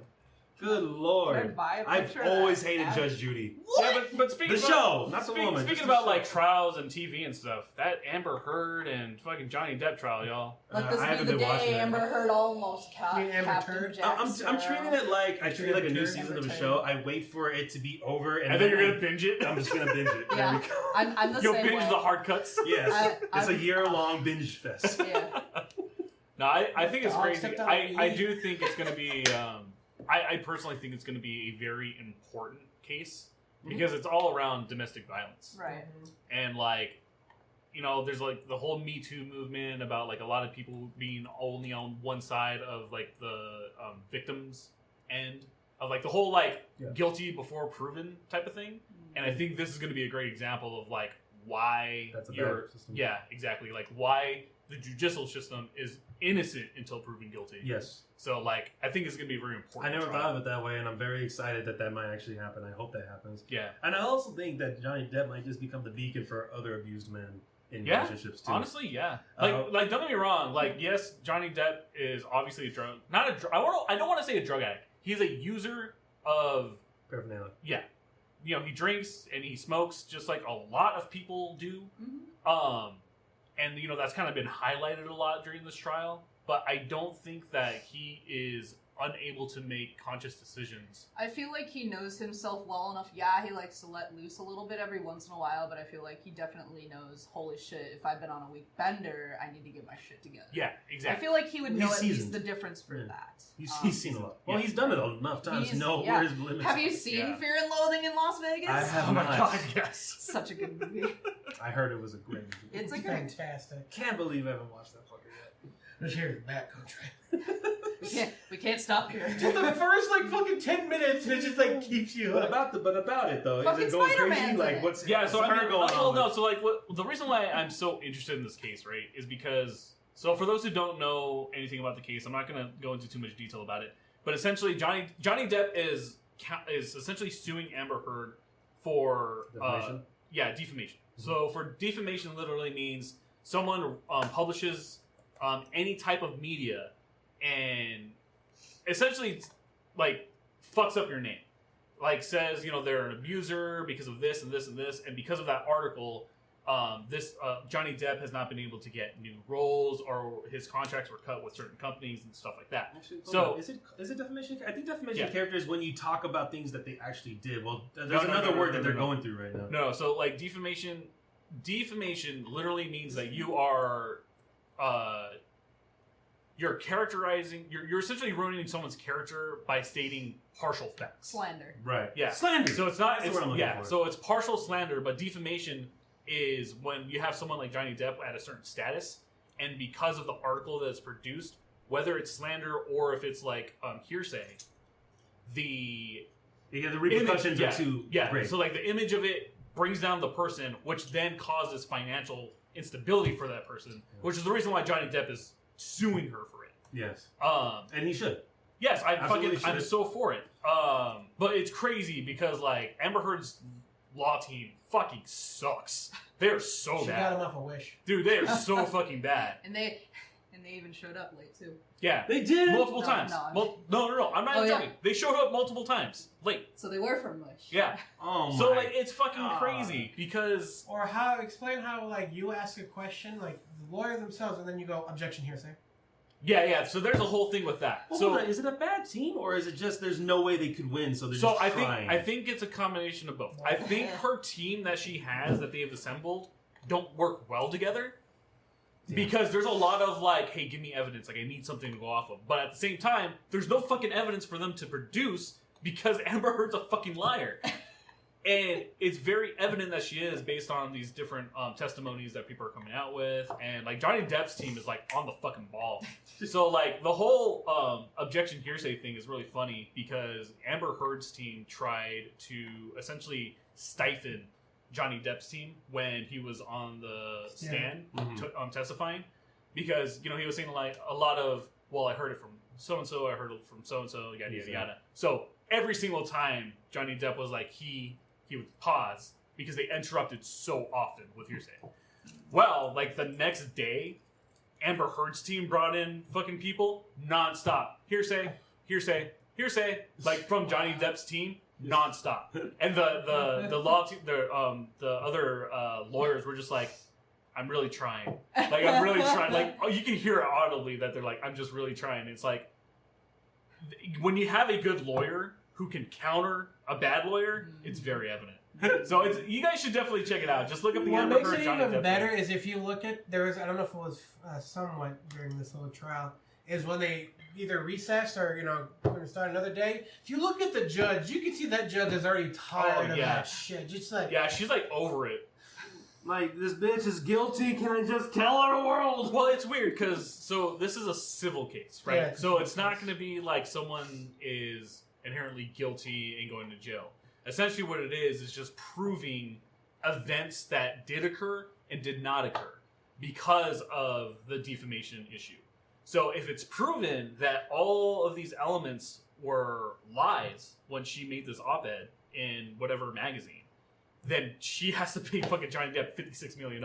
Good lord. Good vibe. I've always hated Judge Judy. Yeah, but speaking The about, show, not the woman. Speaking just the about show. trials and TV and stuff, that Amber Heard and fucking Johnny Depp trial, y'all. Let I this haven't be the been watching day that. Amber Heard almost You mean Amber Captain Turd? Jack I'm Sparrow. treating it like I treat like a new Amber season of a Turd. show. I wait for it to be over and And then you're gonna binge it. I'm just gonna binge it. Yeah. There we go. I'm the You'll same binge way. the hard cuts. Yes. It's a I'm- year-long binge fest. Yeah. No, I think it's Dog crazy. stepped on I me. do think it's going to be. I personally think it's going to be a very important case because it's all around domestic violence Right. and there's the whole Me Too movement about a lot of people being only on one side of the victims end of the whole guilty before proven type of thing. And I think this is going to be a great example of why That's a you're bad system. yeah exactly why the judicial system is innocent until proven guilty. Yes. So I think it's gonna be a very important. I never trial. thought of it that way, and I'm very excited that might actually happen. I hope that happens. Yeah. And I also think that Johnny Depp might just become the beacon for other abused men in Yeah, relationships too. Honestly, yeah. Uh, Don't get me wrong. Yes, Johnny Depp is obviously a drug. Not a. I don't want to say a drug addict. He's a user of. Paraphernalia. Yeah. He drinks and he smokes just like a lot of people do. Mhm. And that's kind of been highlighted a lot during this trial. But I don't think that he is unable to make conscious decisions. I feel like he knows himself well enough. Yeah, he likes to let loose a little bit every once in a while, but I feel like he definitely knows, holy shit, if I've been on a week bender, I need to get my shit together. Yeah, I exactly. feel like he would He's know at least seasoned. the difference for Yeah. that. He's seen a lot. Well, he's done it enough times to He's- know yeah. where his limits Have are. you seen Yeah. Fear and Loathing in Las Vegas? I have Oh my not. god, yes. Such a good movie. I heard it was a great movie. It's a great. Fantastic. Can't believe I haven't watched that fucker yet. Just here's the background track. We can't stop here. Just the first like fucking 10 minutes, it just like keeps you But up. about it though, Fucking is it going crazy? Spider-Man's Like in it. what's Yeah, so what's I her mean, going well, on? no, so like, the reason why I'm so interested in this case, right, is because, so for those who don't know anything about the case, I'm not going to go into too much detail about it, but essentially, Johnny Depp is essentially suing Amber Heard for Defamation? defamation. So for defamation, literally means someone publishes any type of media and essentially like fucks up your name, like says they're an abuser because of this and this and this, and because of that article, Johnny Depp has not been able to get new roles, or his contracts were cut with certain companies and stuff like that. Actually, So- on. Is it defamation? I think defamation Yeah. of character is when you talk about things that they actually did. Well, there's No, another word that they're no. going through right now. No, so like defamation literally means that you are you're characterizing, you're essentially ruining someone's character by stating partial facts. Slander. Right. Yeah. Slander. So it's not. That's It's, what I'm looking yeah. for. So it's partial slander, but defamation is when you have someone like Johnny Depp at a certain status, and because of the article that's produced, whether it's slander or if it's like hearsay, the Yeah, the repercussions image, are too yeah. great. So like the image of it brings down the person, which then causes financial instability for that person, which is the reason why Johnny Depp is suing her for it. Yes. Um, And he should. Yes, Absolutely I'm should. so for it. But it's crazy because like Amber Heard's law team fucking sucks. They're so She got bad, him off a wish. dude. They are so fucking bad. And they even showed up late too. Yeah, They did. multiple No, times. no, No. I'm not Oh, even yeah. joking. They showed up multiple times late. So they were from Wish. Yeah. Oh my. So like it's fucking God. crazy because Or explain how like you ask a question, like the lawyer themselves, and then you go objection hearsay. yeah. So there's a whole thing with that. Well, So hold on, is it a bad team or is it just there's no way they could win, so they're just I trying? think it's a combination of both. I think her team that she has that they have assembled don't work well together. Because there's a lot of like, hey, give me evidence. Like, I need something to go off of. But at the same time, there's no fucking evidence for them to produce because Amber Heard's a fucking liar. And it's very evident that she is based on these different testimonies that people are coming out with. And like Johnny Depp's team is like on the fucking ball. So like the whole objection hearsay thing is really funny because Amber Heard's team tried to essentially stifle Johnny Depp's team when he was on the stand testifying, because he was saying like a lot of, well, I heard it from so and so, I heard it from so and so, yada yada yada. So every single time Johnny Depp was like he would pause because they interrupted so often with hearsay. Well, like the next day, Amber Heard's team brought in fucking people nonstop, hearsay, like from Johnny Depp's team. Nonstop, and the law team, the other lawyers were just like, I'm really trying, like you can hear it audibly that they're like, I'm just really trying. It's like when you have a good lawyer who can counter a bad lawyer, it's very evident. So you guys should definitely check it out. Just look up the What Amber makes Heard it Johnny even Depp better thing. is if you look at I don't know if it was somewhat during this whole trial, is when they either recess or we're gonna start another day. If you look at the judge, you can see that judge is already tired of yeah. that shit. Just like Yeah, she's like over it. Like, this bitch is guilty. Can I just tell her world? Well, it's weird because this is a civil case, right? Yeah, it's a so civil it's not case. going to be like someone is inherently guilty and going to jail. Essentially, what it is just proving events that did occur and did not occur because of the defamation issue. So if it's proven that all of these elements were lies when she made this op-ed in whatever magazine, then she has to pay fucking Johnny Depp $56 million.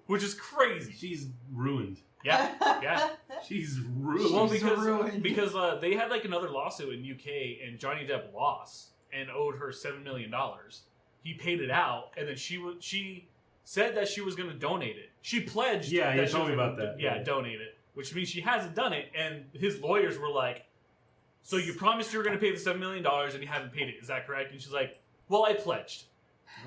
Which is crazy. She's ruined. Yeah. She's ruined. Well, She's ruined. because they had like another lawsuit in UK and Johnny Depp lost and owed her $7 million. He paid it out, and then she said that she was going to donate it. She pledged. Yeah, you that she told was me gonna about that. Yeah, Yeah. donate it, which means she hasn't done it. And his lawyers were like, "So you promised you were going to pay the $7 million, and you haven't paid it. Is that correct?" And she's like, "Well, I pledged."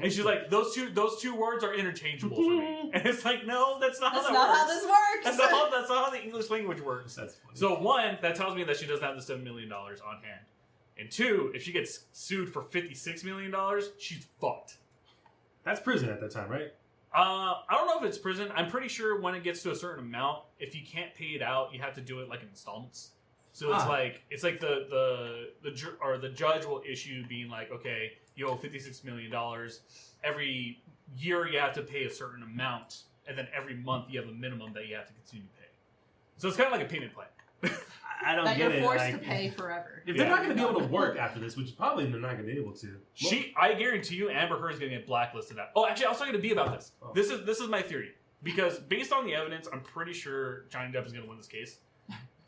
And she's like, "Those two words are interchangeable for me." And it's like, no, that's not That's how that not works. how this works. That's not how the English language works. That's funny. So one, that tells me that she doesn't have the $7 million on hand. And two, if she gets sued for $56 million, she's fucked. That's prison at that time, right? I don't know if it's prison. I'm pretty sure when it gets to a certain amount, if you can't pay it out, you have to do it like in installments. So it's like the judge will issue being like, okay, you owe $56 million. Every year you have to pay a certain amount, and then every month you have a minimum that you have to continue to pay. So it's kind of like a payment plan. I don't that get you're it. forced Like, to pay forever. if they're not going to be able to work after this, which probably they're not going to be able to. I guarantee you, Amber Heard is going to get blacklisted. Oh, actually, I was talking to B about this. Oh. This is my theory because based on the evidence, I'm pretty sure Johnny Depp is going to win this case.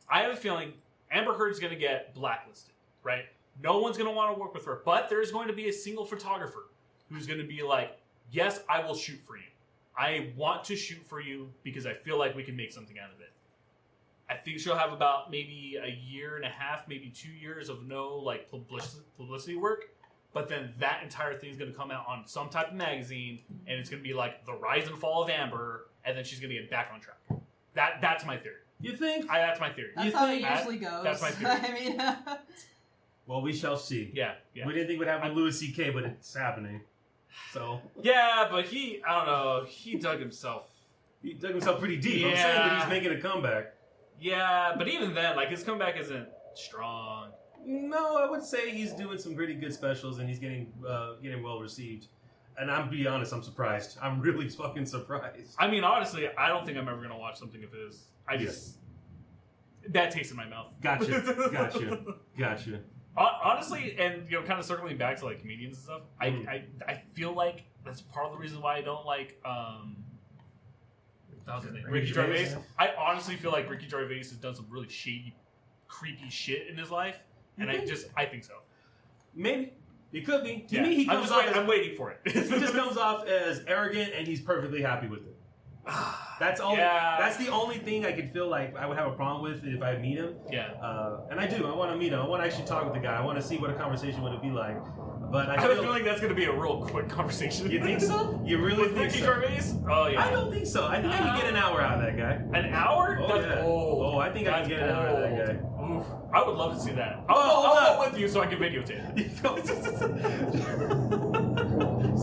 I have a feeling Amber Heard is going to get blacklisted. Right? No one's going to want to work with her, but there's going to be a single photographer who's going to be like, "Yes, I will shoot for you. I want to shoot for you because I feel like we can make something out of it." I think she'll have about maybe a year and a half, maybe 2 years of no like publicity work. But then that entire thing is going to come out on some type of magazine, and it's going to be like the rise and fall of Amber, and then she's going to get back on track. That's my theory. You think? That's my theory. That's how it usually goes. That's my theory. I mean, Well, we shall see. Yeah. We didn't think it would happen with Louis C.K., but it's happening. So. Yeah, but I don't know, he dug himself. He dug himself pretty deep. I'm Yeah. saying that he's making a comeback. Yeah, but even then, like, his comeback isn't strong. No, I would say he's doing some pretty good specials and he's getting well received. And I'm be honest, I'm surprised. I'm really fucking surprised. I mean, honestly, I don't think I'm ever going to watch something of his. I just... Bad taste in my mouth. Gotcha. Honestly, and, you know, kind of circling back to, like, comedians and stuff, I feel like that's part of the reason why I don't like, that was his name, Ricky Gervais. I honestly feel like Ricky Gervais has done some really shady, creepy shit in his life, and I think so. Maybe. It could be. To me, he comes I'm waiting for it. He just comes off as arrogant and he's perfectly happy with it. That's all. Yeah. That's the only thing I could feel like I would have a problem with if I meet him. Yeah. And I do. I want to meet him. I want to actually talk with the guy. I want to see what a conversation would be like. But I have a feeling that's going to be a real quick conversation. You think so? You really with think Ricky so? Gervais? Oh yeah. I don't think so. I think I can get an hour out of that guy. An hour? Oh, That's yeah. bold. Oh, I think I can get an hour out of that guy. Oof. I would love to see that. Oh, I'll go with you so I can videotape. He's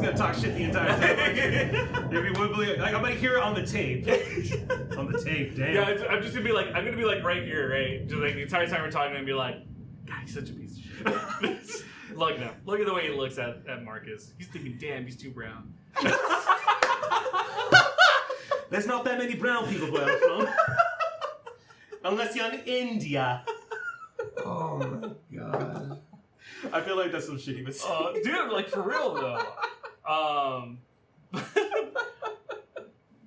gonna talk shit the entire time. You'll be wibbly. Like, I'm gonna hear it on the tape. On the tape, damn. Yeah, I'm just gonna be like, right here, right? Just like the entire time we're talking, I'm gonna be like, God, he's such a piece of shit. Look at him. Look at the way he looks at Marcus. He's thinking, damn, he's too brown. There's not that many brown people where I'm from. Unless you're in India. Oh my god. I feel like that's some shit he would say. Dude, like for real though.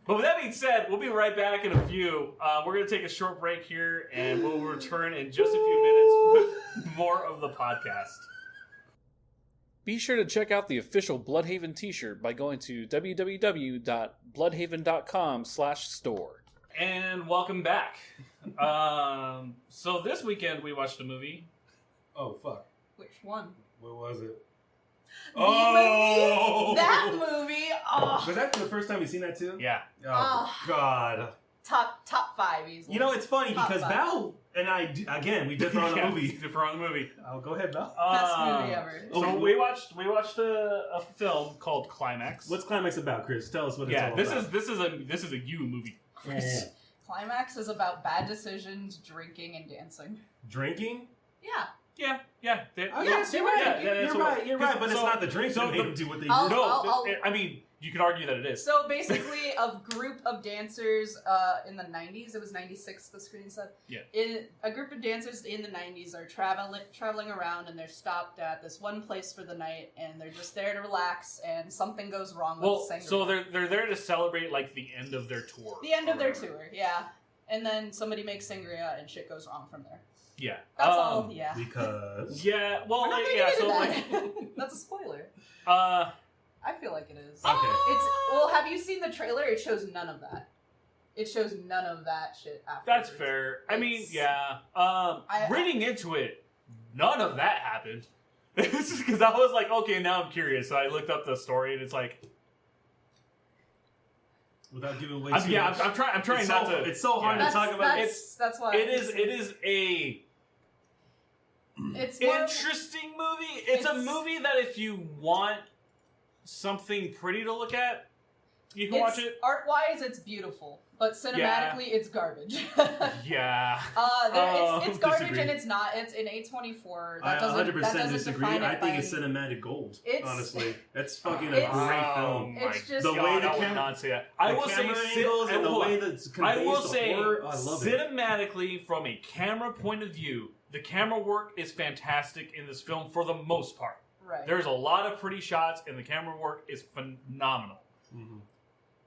But with that being said, we'll be right back in a few. We're going to take a short break here, and we'll return in just a few minutes with more of the podcast. Be sure to check out the official Bluhdhaven t-shirt by going to www.bluhdhaven.com/store. And welcome back. So this weekend we watched a movie. Oh, fuck. which one? What was it? The movie? That movie? Oh. Was that the first time you seen that too? Yeah. Oh, God. Top 5 easily. You know, it's funny Top because 5. Val and I, again, we differ on the movie. Differ on the movie. Oh, go ahead, Val. Best movie ever. So we watched a film called Climax. What's Climax about, Chris? Tell us what it's all about. this is a you movie, Chris. Yeah. Climax is about bad decisions, drinking, and dancing. Drinking? Yeah. Yeah. Oh, Yeah, yes, you're right. Yeah, You're right, but it's not the drinks so that make them do what they I'll- do. No, I mean, you could argue that it is. So basically, a group of dancers in the 90s, it was 96, the screen said. Yeah. A group of dancers in the 90s are traveling around, and they're stopped at this one place for the night, and they're just there to relax, and something goes wrong with the sangria. So they're there to celebrate like the end of their tour. The end of their tour, yeah. And then somebody makes sangria, and shit goes wrong from there. Yeah. That's all, yeah. Because. Yeah, well, We're not like, gonna yeah, get so into like, that. That's a spoiler. I feel like it is. Okay. Well, have you seen the trailer? It shows none of that. It shows none of that shit after. that's fair. I mean, yeah. Reading into it, none of that happened. This is because I was like, okay, now I'm curious. So I looked up the story, and it's like, Without giving away I'm too much. trying not to. It's so hard to talk about. That's why. It is a It's more of- interesting movie. It's a movie that if you want something pretty to look at, you can watch it. Art-wise, it's beautiful, but cinematically, it's garbage. Yeah. It's garbage, disagree. and it's not. It's in A24. I That doesn't 100% disagree. define it I think by it's cinematic gold. It's- Honestly, that's fucking a it's- great film. Oh my It's just- The God, way the I would camera- not say that. I will the say camera angles and the hold way on. that it I conveys will the say, horror. I love it. cinematically, from a camera point of view, the camera work is fantastic in this film for the most part. right. There's a lot of pretty shots, and the camera work is phenomenal. Mhm.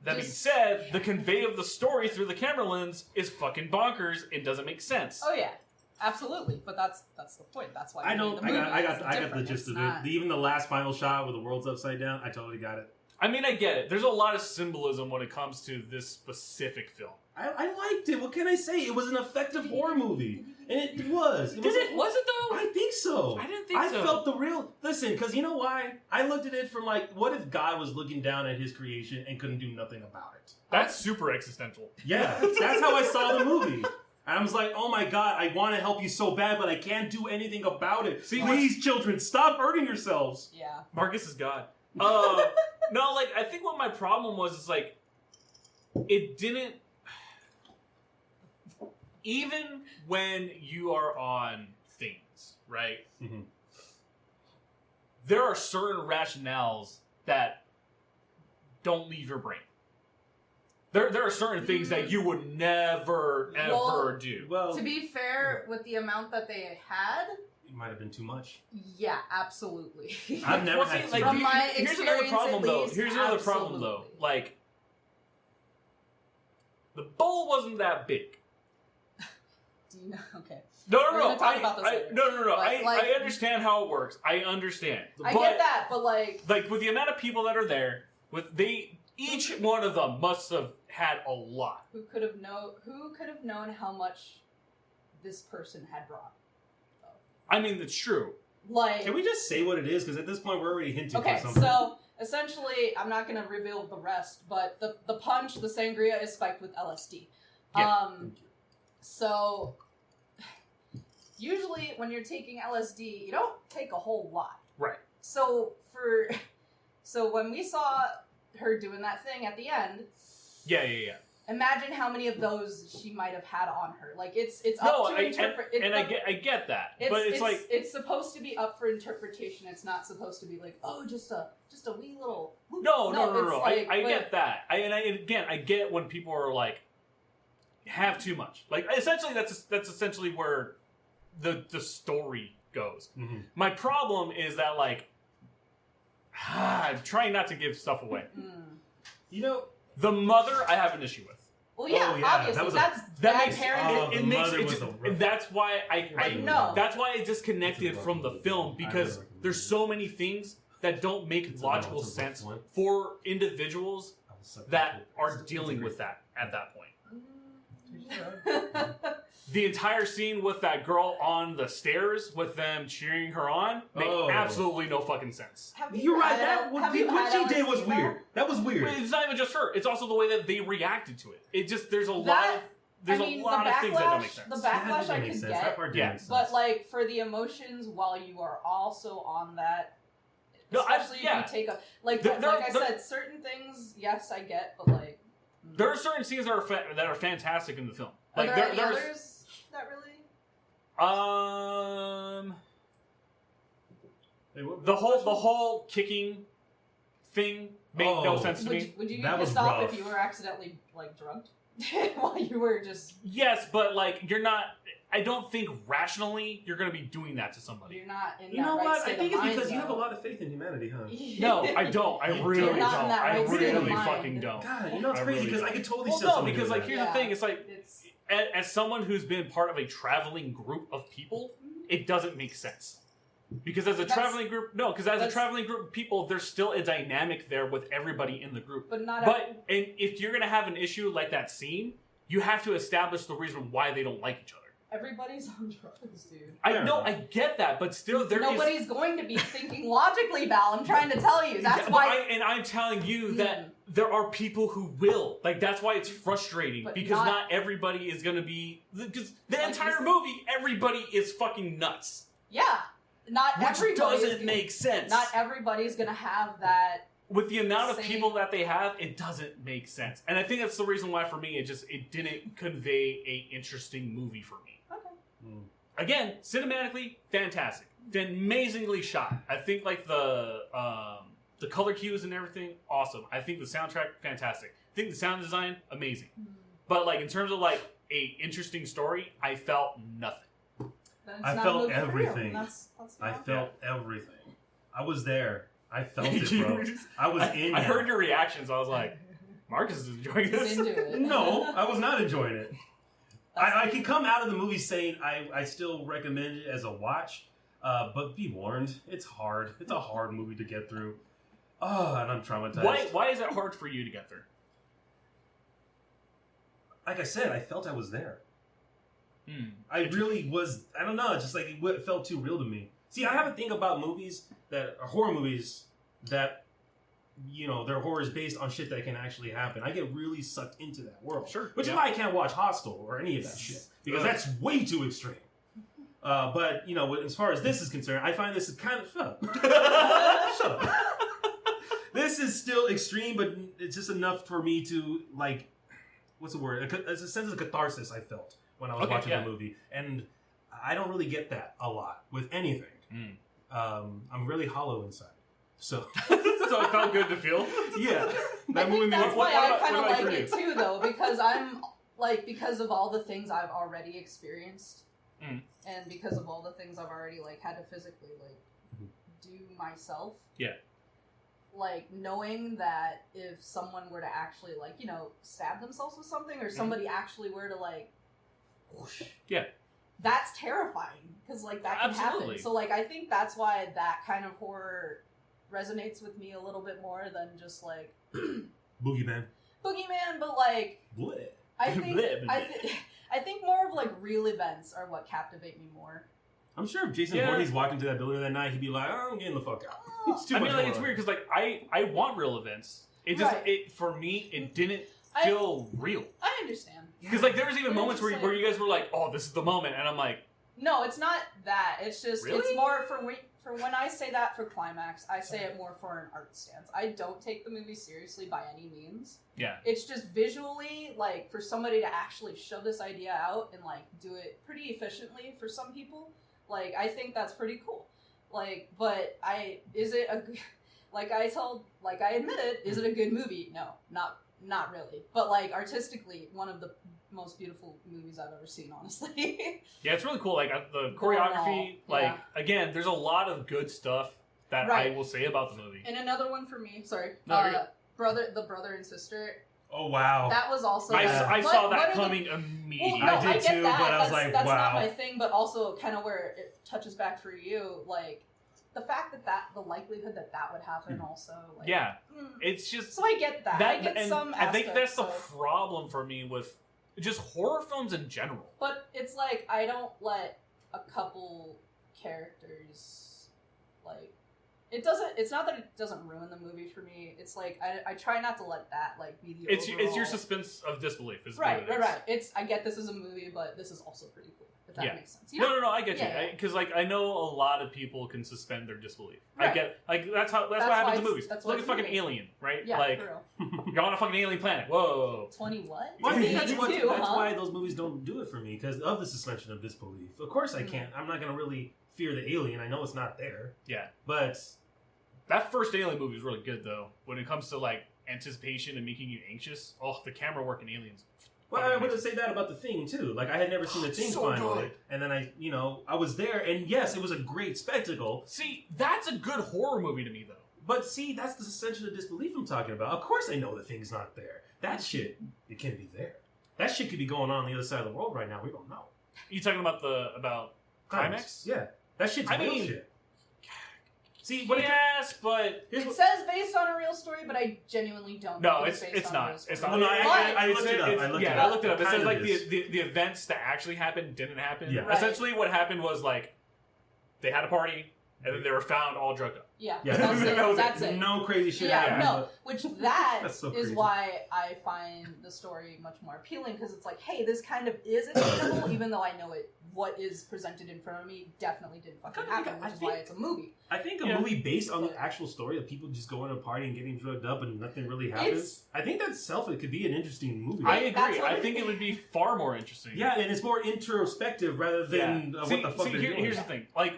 That being Just- said, the convey of the story through the camera lens is fucking bonkers. It doesn't make sense. Oh yeah, absolutely. But that's the point. That's why I we don't. made the I movie. got. I It's got. I got the different. gist It's of not- it. Even the last final shot where the world's upside down. I totally got it. I mean, I get it. There's a lot of symbolism when it comes to this specific film. I liked it. What can I say? It was an effective horror movie, and it was. Was it though? I think so. I didn't think I so. felt the real. Listen, because you know why? I looked at it from like, what if God was looking down at his creation and couldn't do nothing about it? That's super existential. Yeah, that's how I saw the movie. And I was like, oh my God, I want to help you so bad, but I can't do anything about it. See, Please, children, stop hurting yourselves. Yeah. Marcus is God. No, like, I think what my problem was is like, it didn't. Even when you are on things, right? Mhm. There are certain rationales that don't leave your brain. There are certain things that you would never, ever Well, do. Well, To be fair, with the amount that they had, it might have been too much. yeah, absolutely. I've never Well, had see, too like, much. From my here's another experience, problem, at though. least, Here's another problem, though. absolutely. Like, the bowl wasn't that big. Do you know? Okay. No, We're no, gonna talk about this later. no. But, like- I understand how it works. I understand. I but, get that, but like, with the amount of people that are there, each one of them must have had a lot. who could have known how much this person had brought? I mean, it's true. Like, Can we just say what it is? Because at this point, we're already hinting okay, for something. so essentially, I'm not gonna reveal the rest, but the punch, the sangria, is spiked with LSD. Yeah. So usually when you're taking LSD, you don't take a whole lot. Right. So when we saw her doing that thing at the end, Yeah. imagine how many of those she might have had on her. Like it's No, up to interpret. I get that, but it's like it's supposed to be up for interpretation. It's not supposed to be like, oh, just a wee little. whoop. no. it's like, I but- get that. I get when people are like have too much. Like essentially, that's essentially where the story goes. Mhm. My problem is that like I'm trying not to give stuff away. Mm. You know, The mother, I have an issue with. Well, yeah, Oh, yeah, obviously that was that's that bad makes- parenting. the It makes mother it was just, a rough- that's why I know. That's why I disconnected from the film because there's so many things that don't make It's a logical rough sense one. for individuals that are dealing with that at that point. The entire scene with that girl on the stairs with them cheering her on make Oh. absolutely no fucking sense. Have you You're right. had- That have you what had she did was LSD though? weird. That was weird. It's not even just her. It's also the way that they reacted to it. It just there's a lot That- of there's I mean, a lot the of things that don't make backlash- sense. the Yeah, backlash that didn't I make could sense. get, That part didn't Yeah. make sense. But like for the emotions while you are also on that, No, especially yeah. if you take a like There- like I there- said, certain things yes I get, but like There are certain scenes that are fantastic in the film. are Like there any there's others that really? Hey, what- the whole kicking thing made no Oh. sense to me. Would you That get was pissed off rough. if you were accidentally like drugged while you were just Yes, but like you're not. I don't think rationally you're going to be doing that to somebody. you're not in You that know right what? state I think of it's mind, because you have a though. lot of faith in humanity, huh? No, I don't. I You're really not in don't. that I right state of really mind. fucking don't. God, you know it's I crazy really because don't. I could totally Well, see no, someone because doing like that. here's the thing. It's like It's as someone who's been part of a traveling group of people, it doesn't make sense. Because as a That's- traveling group, no, because as a that's- traveling group of people, there's still a dynamic there with everybody in the group. but not But and if you're gonna have an issue like that scene, you have to establish the reason why they don't like each other. everybody's on drugs, dude. I Yeah. know, I get that, but still, there is. Nobody's going to be thinking logically, Val. I'm trying to tell you. That's Yeah, but why. I'm telling you Mm. that there are people who will. Like that's why it's frustrating But because not- not everybody is gonna be. Because the Like entire you- movie, everybody is fucking nuts. Yeah, not Which everybody. doesn't make sense. Not everybody's gonna have that. with the amount of Same. people that they have, it doesn't make sense. And I think that's the reason why for me it didn't convey a interesting movie for me. Okay. Again, cinematically, fantastic. Amazingly shot. I think like the color cues and everything, awesome. I think the soundtrack, fantastic. I think the sound design, amazing. But like in terms of like a interesting story, I felt nothing. Then it's I not a felt movie for you, everything. and that's I not- felt everything. I was there. I felt it, bro. I was in. I there. heard your reactions. I was like, Marcus is enjoying He's this. into it. No, I was not enjoying it. That's I can come out of the movie saying I still recommend it as a watch, but be warned, it's hard. It's a hard movie to get through. Oh, and I'm traumatized. Why is it hard for you to get through? Like I said, I felt I was there. I Interesting. really was. I don't know. It's just like it felt too real to me. See, I have a thing about movies that are horror movies that, you know, their horror is based on shit that can actually happen. I get really sucked into that world. Sure. Which is Yeah. why I can't watch Hostel or any of that shit. Because that's way too extreme. But, you know, as far as this is concerned, I find this is kind of... Shut up. Shut up. This is still extreme, but it's just enough for me to, like... What's the word? It's a sense of catharsis I felt when I was watching the movie. And I don't really get that a lot with anything. I'm really hollow inside. So So it felt good to feel. yeah, I that movie think made that's me. why I what kind of about for like you? it too, though, because I'm like because of all the things I've already experienced, and because of all the things I've already like had to physically like do myself. Yeah. Like knowing that if someone were to actually like stab themselves with something, or somebody actually were to like, whoosh, Yeah. that's terrifying because like that can Absolutely. happen. So like I think that's why that kind of horror resonates with me a little bit more than just like Boogeyman. Boogeyman, but like Bleh. I think Bleh, bleh. I think more of like real events are what captivate me more. I'm sure if Jason Voorhees walked into that building that night, he'd be like, "Oh, I'm getting the fuck out." It's too I much mean, like going it's on. weird because like I want real events. It just Right. for me it didn't I- feel real. I understand. Because like there was even Yeah, moments just where, like- where you guys were like, "Oh, this is the moment," and I'm like, No, it's not that. It's just Really? it's more for when I say that for Climax, I say it more for an art stance. I don't take the movie seriously by any means. yeah, It's just visually, like, for somebody to actually shove this idea out and, like, do it pretty efficiently for some people, like, I think that's pretty cool. Like, but is it a good, like I admitted, is it a good movie? No, not really. But, like, artistically, one of the most beautiful movies I've ever seen, honestly. yeah, it's really cool. Like the choreography, like Yeah. again, there's a lot of good stuff that Right. I will say about the movie. And another one for me, sorry, No, you're good. the brother and sister, Oh wow. that was also... I Yeah. saw what that are the- coming Well, immediately. no, I did I get too, that. but I was that's, like, that's not wow. my thing, but also kind of where it touches back for you, like the fact that the likelihood that would happen also, like, Yeah, mm. it's just So I get that. I get and some I think that's aspects the of- problem for me with just horror films in general. But it's like I don't let a couple characters like it doesn't. It's not that it doesn't ruin the movie for me. It's like I try not to let that like be the. It's your overall- suspense of disbelief. Is Right, what it is. right. It's I get this is a movie, but this is also pretty cool. If that Yeah. makes sense. You No, I get Yeah, you. yeah. Because like I know a lot of people can suspend their disbelief. I Right. get like that's what That's happens why in it's- movies. that's Look why at fucking it's a movie. Alien, right? Yeah, like for real. you're on a fucking alien planet. Whoa. 20 what? Well, I think that's 22, that's huh? why those movies don't do it for me, because of the suspension of disbelief. Of course I can't. I'm not going to really fear the alien. I know it's not there. Yeah. But That first Alien movie is really good though. When it comes to like anticipation and making you anxious. Oh, the camera work in Aliens. well, I would say that about The Thing too. Like I had never seen The Thing So finally, good. and then I was there, and yes, it was a great spectacle. See, that's a good horror movie to me though. But see, that's the suspension of disbelief I'm talking about. Of course I know The Thing's not there. That shit, it can be there. That shit could be going on the other side of the world right now. We don't know. You talking about Climax? Yeah, that shit's I real mean, shit. See, what yes, but here's It what, says based on a real story, but I genuinely don't. no, think it's based on a not. real story. It's not. Well, no, I looked it up. I looked it I up. looked it up. It Kind says of like is. the events that actually happened didn't happen. Yeah. Right. Essentially, what happened was like they had a party and then they were found all drugged up. Yeah, Yeah, that's it. No crazy shit Yeah, happened. no, which that That's so is crazy. why I find the story much more appealing, because it's like, hey, this kind of is attainable, even though I know what is presented in front of me definitely didn't fucking happen, which is why it's a movie. I think a movie based on the actual story of people just going to a party and getting drugged up and nothing really happens. I think that itself it could be an interesting movie. I agree. I think it would be far more interesting. Yeah, and it's more introspective rather than what the fuck they're doing. Here's the thing. Like,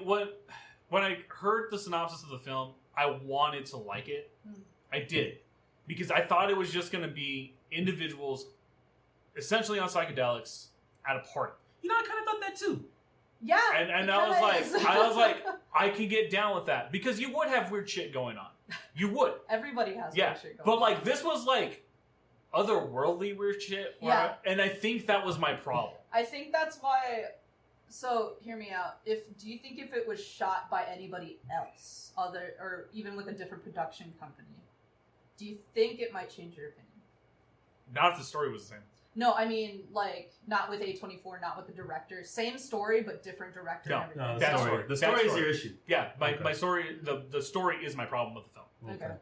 when I heard the synopsis of the film, I wanted to like it. I did. Because I thought it was just going to be individuals essentially on psychedelics at a party. You know, I kind of thought that too. Yeah, and I was like, I can get down with that, because you would have weird shit going on. You would. Everybody has weird shit going on. But like this was like otherworldly weird shit. And I think that was my problem. I think that's why. So hear me out. Do you think if it was shot by anybody else, or even with a different production company, do you think it might change your opinion? Not if the story was the same. No, I mean, like, not with A24, not with the director. Same story, but different director and everything. No, Bad story. The story is your issue. Yeah, my story, the story is my problem with the film. Okay.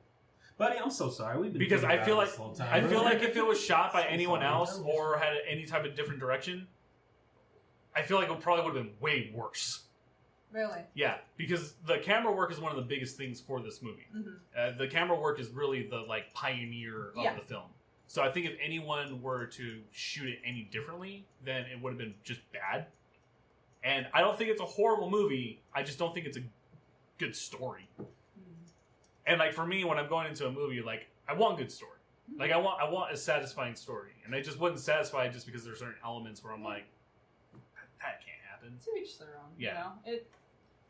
Buddy, I'm so sorry. We've been because I feel like this whole time. if it was shot by anyone else or had any type of different direction, I feel like it probably would have been way worse. Really? Yeah, because the camera work is one of the biggest things for this movie. Mm-hmm. The camera work is really the like pioneer of the film. So I think if anyone were to shoot it any differently, then it would have been just bad. And I don't think it's a horrible movie. I just don't think it's a good story. And like for me, when I'm going into a movie, like I want good story. Like I want a satisfying story, and I just wasn't satisfied just because there's certain elements where I'm like, that can't happen. To each their own. Yeah. You know?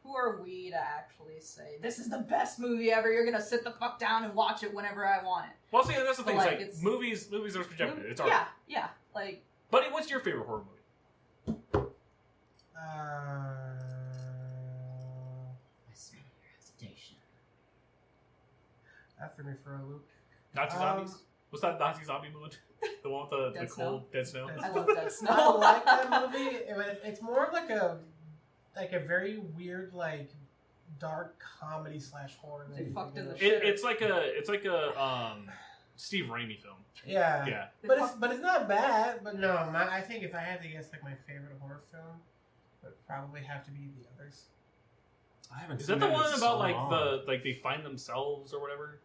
Who are we to actually say this is the best movie ever? You're gonna sit the fuck down and watch it whenever I want it. Well, see, that's the thing. Like, it's like movies are subjective. It's art. Yeah. Like, Buddy, what's your favorite horror movie? I smell your hesitation. That threw me for a loop. Nazi zombies. What's that Nazi zombie movie? The one with the Dead cold dead snow. I love Dead I Snow. like that movie. It's more of like a very weird, like dark comedy / horror movie. They fucked in the It's like a Steve Raimi film. Yeah. Yeah. But it's not bad. But no, I think if I had to guess, like my favorite horror film would probably have to be The Others. I haven't Is seen that the in one so about like long. they find themselves or whatever?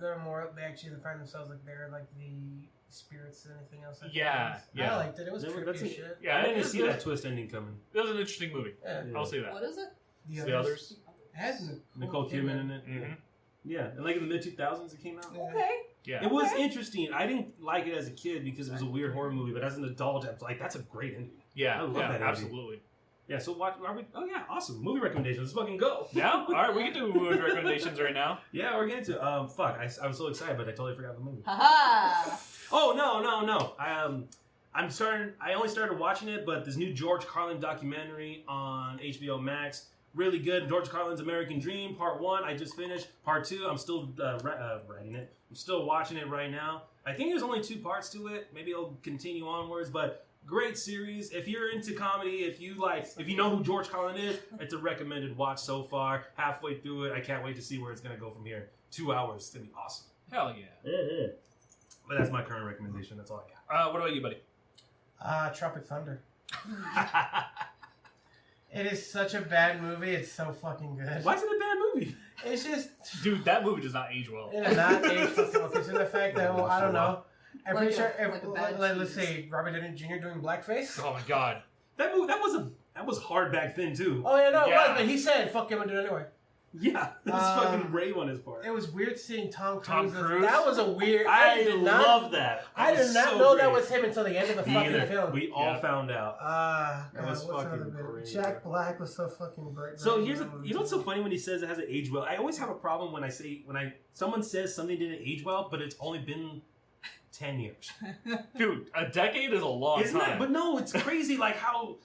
They actually find themselves like they're like the spirits and anything else. Yeah. I liked it. It was Never- trippy that's as a- shit. Yeah, I didn't it see that twist ending coming. It was an interesting movie. Yeah. I'll say that. What is it? The Others. It has Nicole Kidman in it. Mhm. Yeah, and like in the mid 2000s it came out. Yeah. Okay. Yeah. It was interesting. I didn't like it as a kid because it was a weird horror movie, but as an adult, I was like, that's a great ending. Yeah. I love yeah, that ending. absolutely. Yeah, so watch. Are we? Oh yeah, awesome. Movie recommendations. Let's fucking go. Now, all right, we can do movie recommendations right now. Yeah, we're getting to. Fuck, I was so excited, but I totally forgot the movie. Haha. Oh no. I only started watching it, but this new George Carlin documentary on HBO Max, really good. George Carlin's American Dream, Part 1. I just finished. Part 2, I'm still writing it. I'm still watching it right now. I think there's only 2 parts to it. Maybe it'll continue onwards, but great series. If you're into comedy, if you know who George Carlin is, it's a recommended watch so far. Halfway through it, I can't wait to see where it's gonna go from here. 2 hours, it's gonna be awesome. Hell yeah. But that's my current recommendation. That's all I What about you, buddy? Tropic Thunder. got. It is such a bad movie. It's so fucking good. Why is it a bad movie? It's just Dude, that movie does not age well. it is not aged well because of the fact that I don't know. I'm pretty sure like a bad let's cheese. say Robert Downey Jr. doing blackface. Oh my god. That movie that was hard back then too. Oh yeah, no, it Yeah. was, but he said fuck him and do it anyway. Yeah, that's fucking brave on his part. It was weird seeing Tom Cruise. Tom Cruise? That was a weird. I did not, love that. I did not know that was him until the end of the Me fucking either. film. We all found out. God, was what's fucking another bit? great. Jack Black was so fucking great. So here's you know what's so funny when he says it hasn't aged well. I always have a problem when someone says something didn't age well, but it's only been 10 years. Dude, a decade is a long Isn't time. it? But no, it's crazy. Like how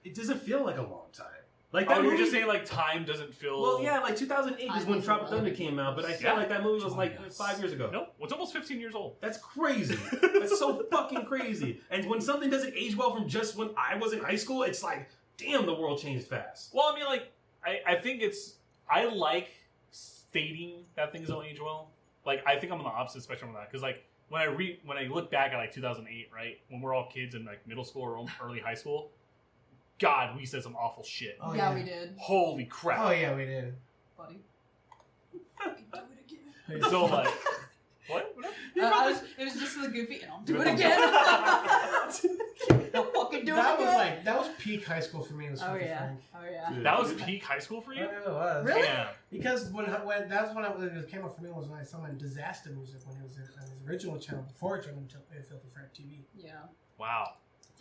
it doesn't feel like a long time. Like that Oh, you're movie, just saying like time doesn't feel. Well, yeah, like 2008 is when Tropic Thunder came out, but I feel Yeah. like that movie was like 5 years ago. No, it's almost 15 years old. That's crazy. That's so fucking crazy. And when something doesn't age well from just when I was in high school, it's like, damn, the world changed fast. Well, I mean, like, I think I like stating that things don't age well. Like, I think I'm on the opposite spectrum of that. Because, like, when I look back at, like, 2008, right? When we're all kids in, like, middle school or early high school, God, we said some awful shit. Oh, yeah, we did. Holy crap. Oh, yeah, we did. Buddy. Fucking do it again. So, like... What? It was just the goofy, and I'll do it again. I'll fucking do it again. That was peak high school for me. Was Oh yeah. Frank. Oh yeah. Dude. That was peak high school for you? Yeah, it was. Really? Damn. Because when that's when it came up for me was when I saw him in Disaster Music when he was on his original channel before joining Filthy Frank TV. Yeah. Wow.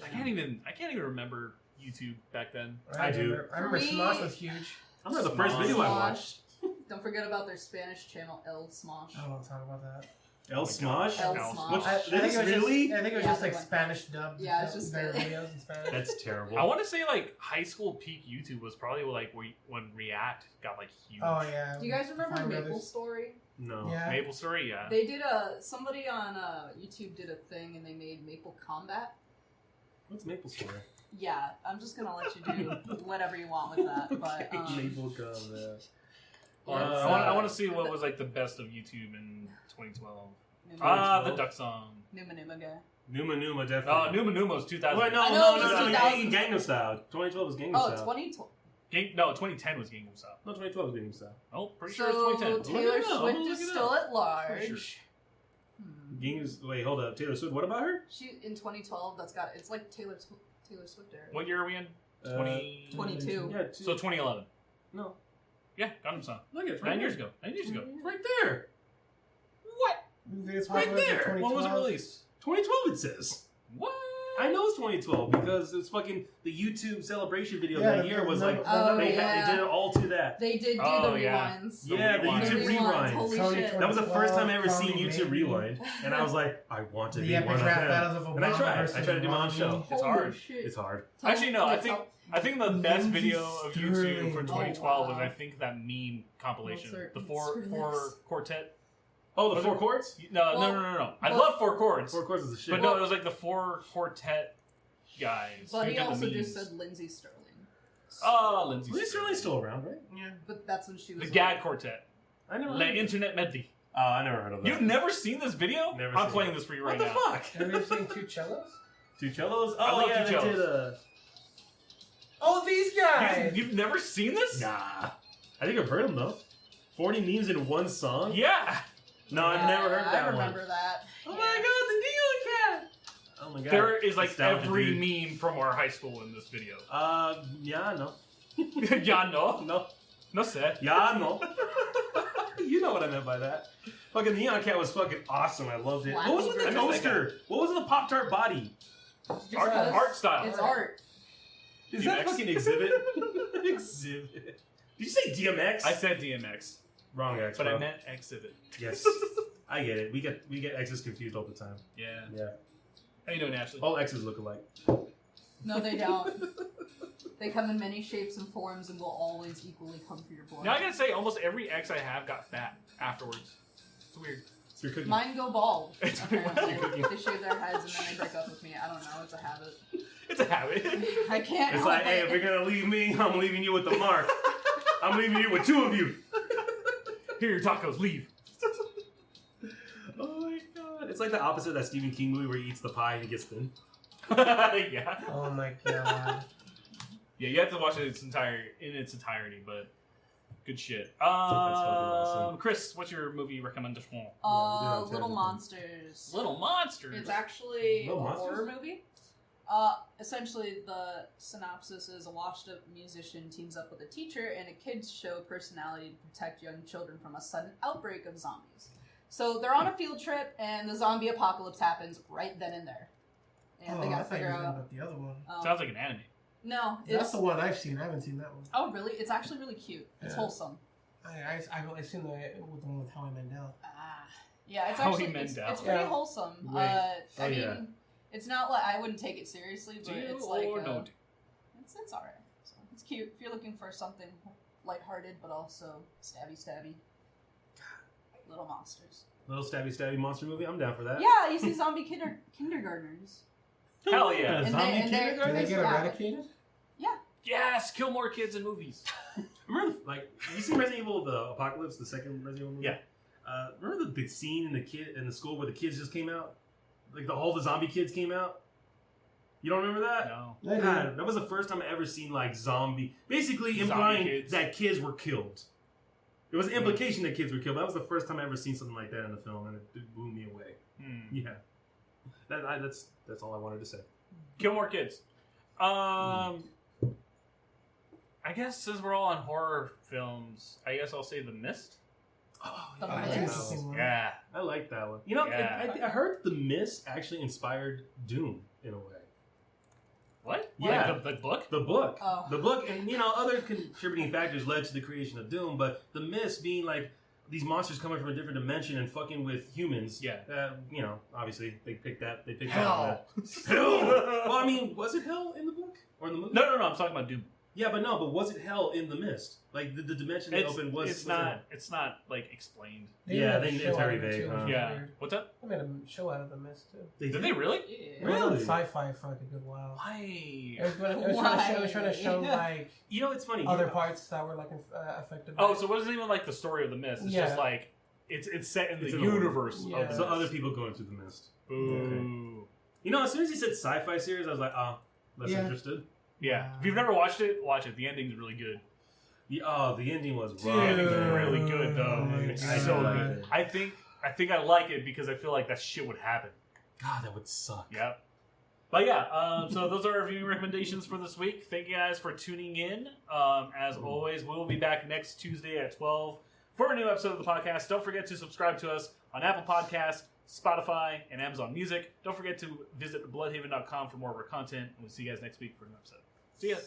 I can't even remember YouTube back then. I do. I remember For me- Smosh was huge. I remember the first video I watched. Don't forget about their Spanish channel, El Smosh. I don't want to talk about that. El Smosh? El El Smosh. What? I think it was Really? Just, I think it was Yeah, just they like went- Spanish dubbed. Yeah, it's just their Spanish. videos in Spanish. That's terrible. I want to say, like, high school peak YouTube was probably, like, when React got, like, huge. Oh yeah. Do you guys remember Fine Maple Brothers. Story? No. Yeah. Maple Story, yeah. They did somebody on YouTube did a thing and they made Maple Combat. What's Maple Story? Yeah, I'm just gonna let you do whatever you want with that, but Maple Combat. I want to see what was, like, the best of YouTube in 2012. Numa The Duck Song. Numa guy. Numa definitely. Oh, Numa was 2000. Wait, no, I know, no, it was no, 2000. Gangnam Style. 2012 was Gangnam Oh, Style. 2012. No, 2010 was Gangnam Style. No, 2012 was Gangnam Style. Oh, pretty sure So it's 2010. Taylor I'm Swift gonna is look it still up. at large. Pretty sure. Wait, hold up. Taylor Swift. What about her? She in 2012. It's like Taylor Swift era. What year are we in? 20... 22. Yeah, So 2011. no. Yeah, Gangnam Style. Look at it. 9 years ago. 9 years ago. Right there. What? It's Right popular in there. When was it 2012. released? 2012 it says. What? I know it's 2012 because it's fucking the YouTube celebration video Yeah, that year was like Oh, they yeah. did it all to that. They did do Oh, the yeah. rewinds. The Yeah, the rewind. YouTube The rewinds, rewind. holy Sony shit. That was the first time I ever Call seen Me YouTube Maybe. Rewind, and I was like, I want to The be epic one of rap them. battles of Obama And I tried. versus I tried to do my own Romney. show. It's hard. Shit. It's hard. Actually, no, I Yeah, think I think the best Lindsay video of YouTube for Sterling. 2012 was Oh, wow. I think that meme compilation, What's her- the what's her four next? quartet. Oh, the Was four it- chords? No. I well- love four chords, Four chords is the shit. but no, it was like the four quartet guys. But who he did the also just memes. said Lindsay Sterling. Oh, Lindsay. Lindsay Sterling's still around, right? Yeah. But that's when she was The like- Gag Quartet. I never. Le Internet Medley. Oh, I never heard of that. You've never seen this video? Never I'm seen playing it. this for you What right the now. fuck? Have you ever seen Two Cellos? Two cellos? I Oh love yeah, two they cellos. did Oh, these guys! You've never seen this? Nah. I think I've heard them though. 40 memes in one song? Yeah. No, I've never heard I that remember one. that. Oh Yeah. my god, the Dingo Cat! Oh my god. There is like Nostalgia, every dude. meme from our high school in this video. Yeah, no. Ya no. No. No sé. Yeah, no. You know what I meant by that. Fucking Neon Cat was fucking awesome. I loved it. Black What was with the Eagle. I missed that coaster? What was in the Pop-Tart body? Art style. It's art. Is that DMX? fucking exhibit? Exhibit. Did you say DMX? I said DMX, Wrong X, but bro. I meant exhibit. Yes. I get it. We get X's confused all the time. Yeah. Yeah. How you doing, Ashley? All X's look alike. No, they don't. They come in many shapes and forms and will always equally come for your blood. Now I gotta say, almost every ex I have got fat afterwards. It's weird. It's your cookie. Mine go bald. It's Apparently. They shave their heads and then they break up with me. I don't know. It's a habit. It's a habit. I can't It's help like, it. hey, if you're gonna leave me, I'm leaving you with the mark. I'm leaving you with two of you. Here, your tacos. Leave. Oh my god. It's like the opposite of that Stephen King movie where he eats the pie and he gets thin. Yeah. Oh my god. Yeah, you have to watch it in its entirety, but good shit. fucking awesome. Chris, what's your movie recommendation? Yeah, we did on Little Saturday. Monsters. Little Monsters. It's actually Little a Monsters? horror movie. Essentially, the synopsis is a washed-up musician teams up with a teacher and a kids show personality to protect young children from a sudden outbreak of zombies. So they're on a field trip, and the zombie apocalypse happens right then and there. And they I gotta thought you figure were talking out. about the other one. Sounds like an anime. No, That's it's the one I've seen. I haven't seen that one. oh really? It's actually really cute. It's Yeah. wholesome. I've seen the one with Howie Mandel. Yeah, it's Howie actually Mandel. it's pretty Yeah. wholesome. Wait. I mean, yeah. it's not like I wouldn't take it seriously, but Do you it's like or no? it's alright. So it's cute if you're looking for something lighthearted but also stabby. Little monsters. Little stabby monster movie. I'm down for that. Yeah, you see zombie kindergartnens. Hell yeah. And Zombie they- and they're- Did kindergarten? they get Yeah. eradicated? Yes, kill more kids in movies. Remember, like, you seen Resident Evil: The Apocalypse, the second Resident Evil movie? Yeah. Remember the scene in the school where the kids just came out? Like all the zombie kids came out. You don't remember that? No. God, that was the first time I ever seen like basically implying kids. that kids were killed. It was an implication that kids were killed. But that was the first time I ever seen something like that in the film, and it blew me away. Yeah, that's all I wanted to say. Kill more kids. I guess since we're all on horror films, I guess I'll say The Mist. Oh, The yeah, That's Mist. an interesting one. Yeah. I like that one. You know, Yeah. I heard The Mist actually inspired Doom in a way. What? Yeah. Like the book? The book. Oh. The book, and other contributing factors led to the creation of Doom, but The Mist being like these monsters coming from a different dimension and fucking with humans. Yeah. Obviously they picked that. They picked Hell. Hell. Well, I mean, was it hell in the book or in the movie? No, I'm talking about Doom. Yeah, but was it hell in The Mist? Like the dimension they opened was. It's not like explained. Yeah, made a it's show very out of it, vague, too, huh? which was Yeah. weird. What's up? They made a show out of The Mist too. Did they really? It Yeah. was on Really? Sci-Fi for like a good while. Why? It was trying to show like It's funny. other parts that were like affected. Oh, so it wasn't even like the story of the Mist. It's Yeah. just like it's set in the It's an universe Yeah. of the So Mist. other people going through The Mist. Boo. As soon as he said sci-fi series, I was like, less Yeah. interested. Yeah. If you've never watched it, watch it. The ending's really good. The ending was Dude. The ending's really good though. Oh my It's God. so good. I think I like it because I feel like that shit would happen. God, that would suck. Yep. But yeah, so those are our viewing recommendations for this week. Thank you guys for tuning in. As always, we will be back next Tuesday at 12 for a new episode of the podcast. Don't forget to subscribe to us on Apple Podcasts, Spotify, and Amazon Music. Don't forget to visit bluhdhaven.com for more of our content. And we'll see you guys next week for an episode. See ya.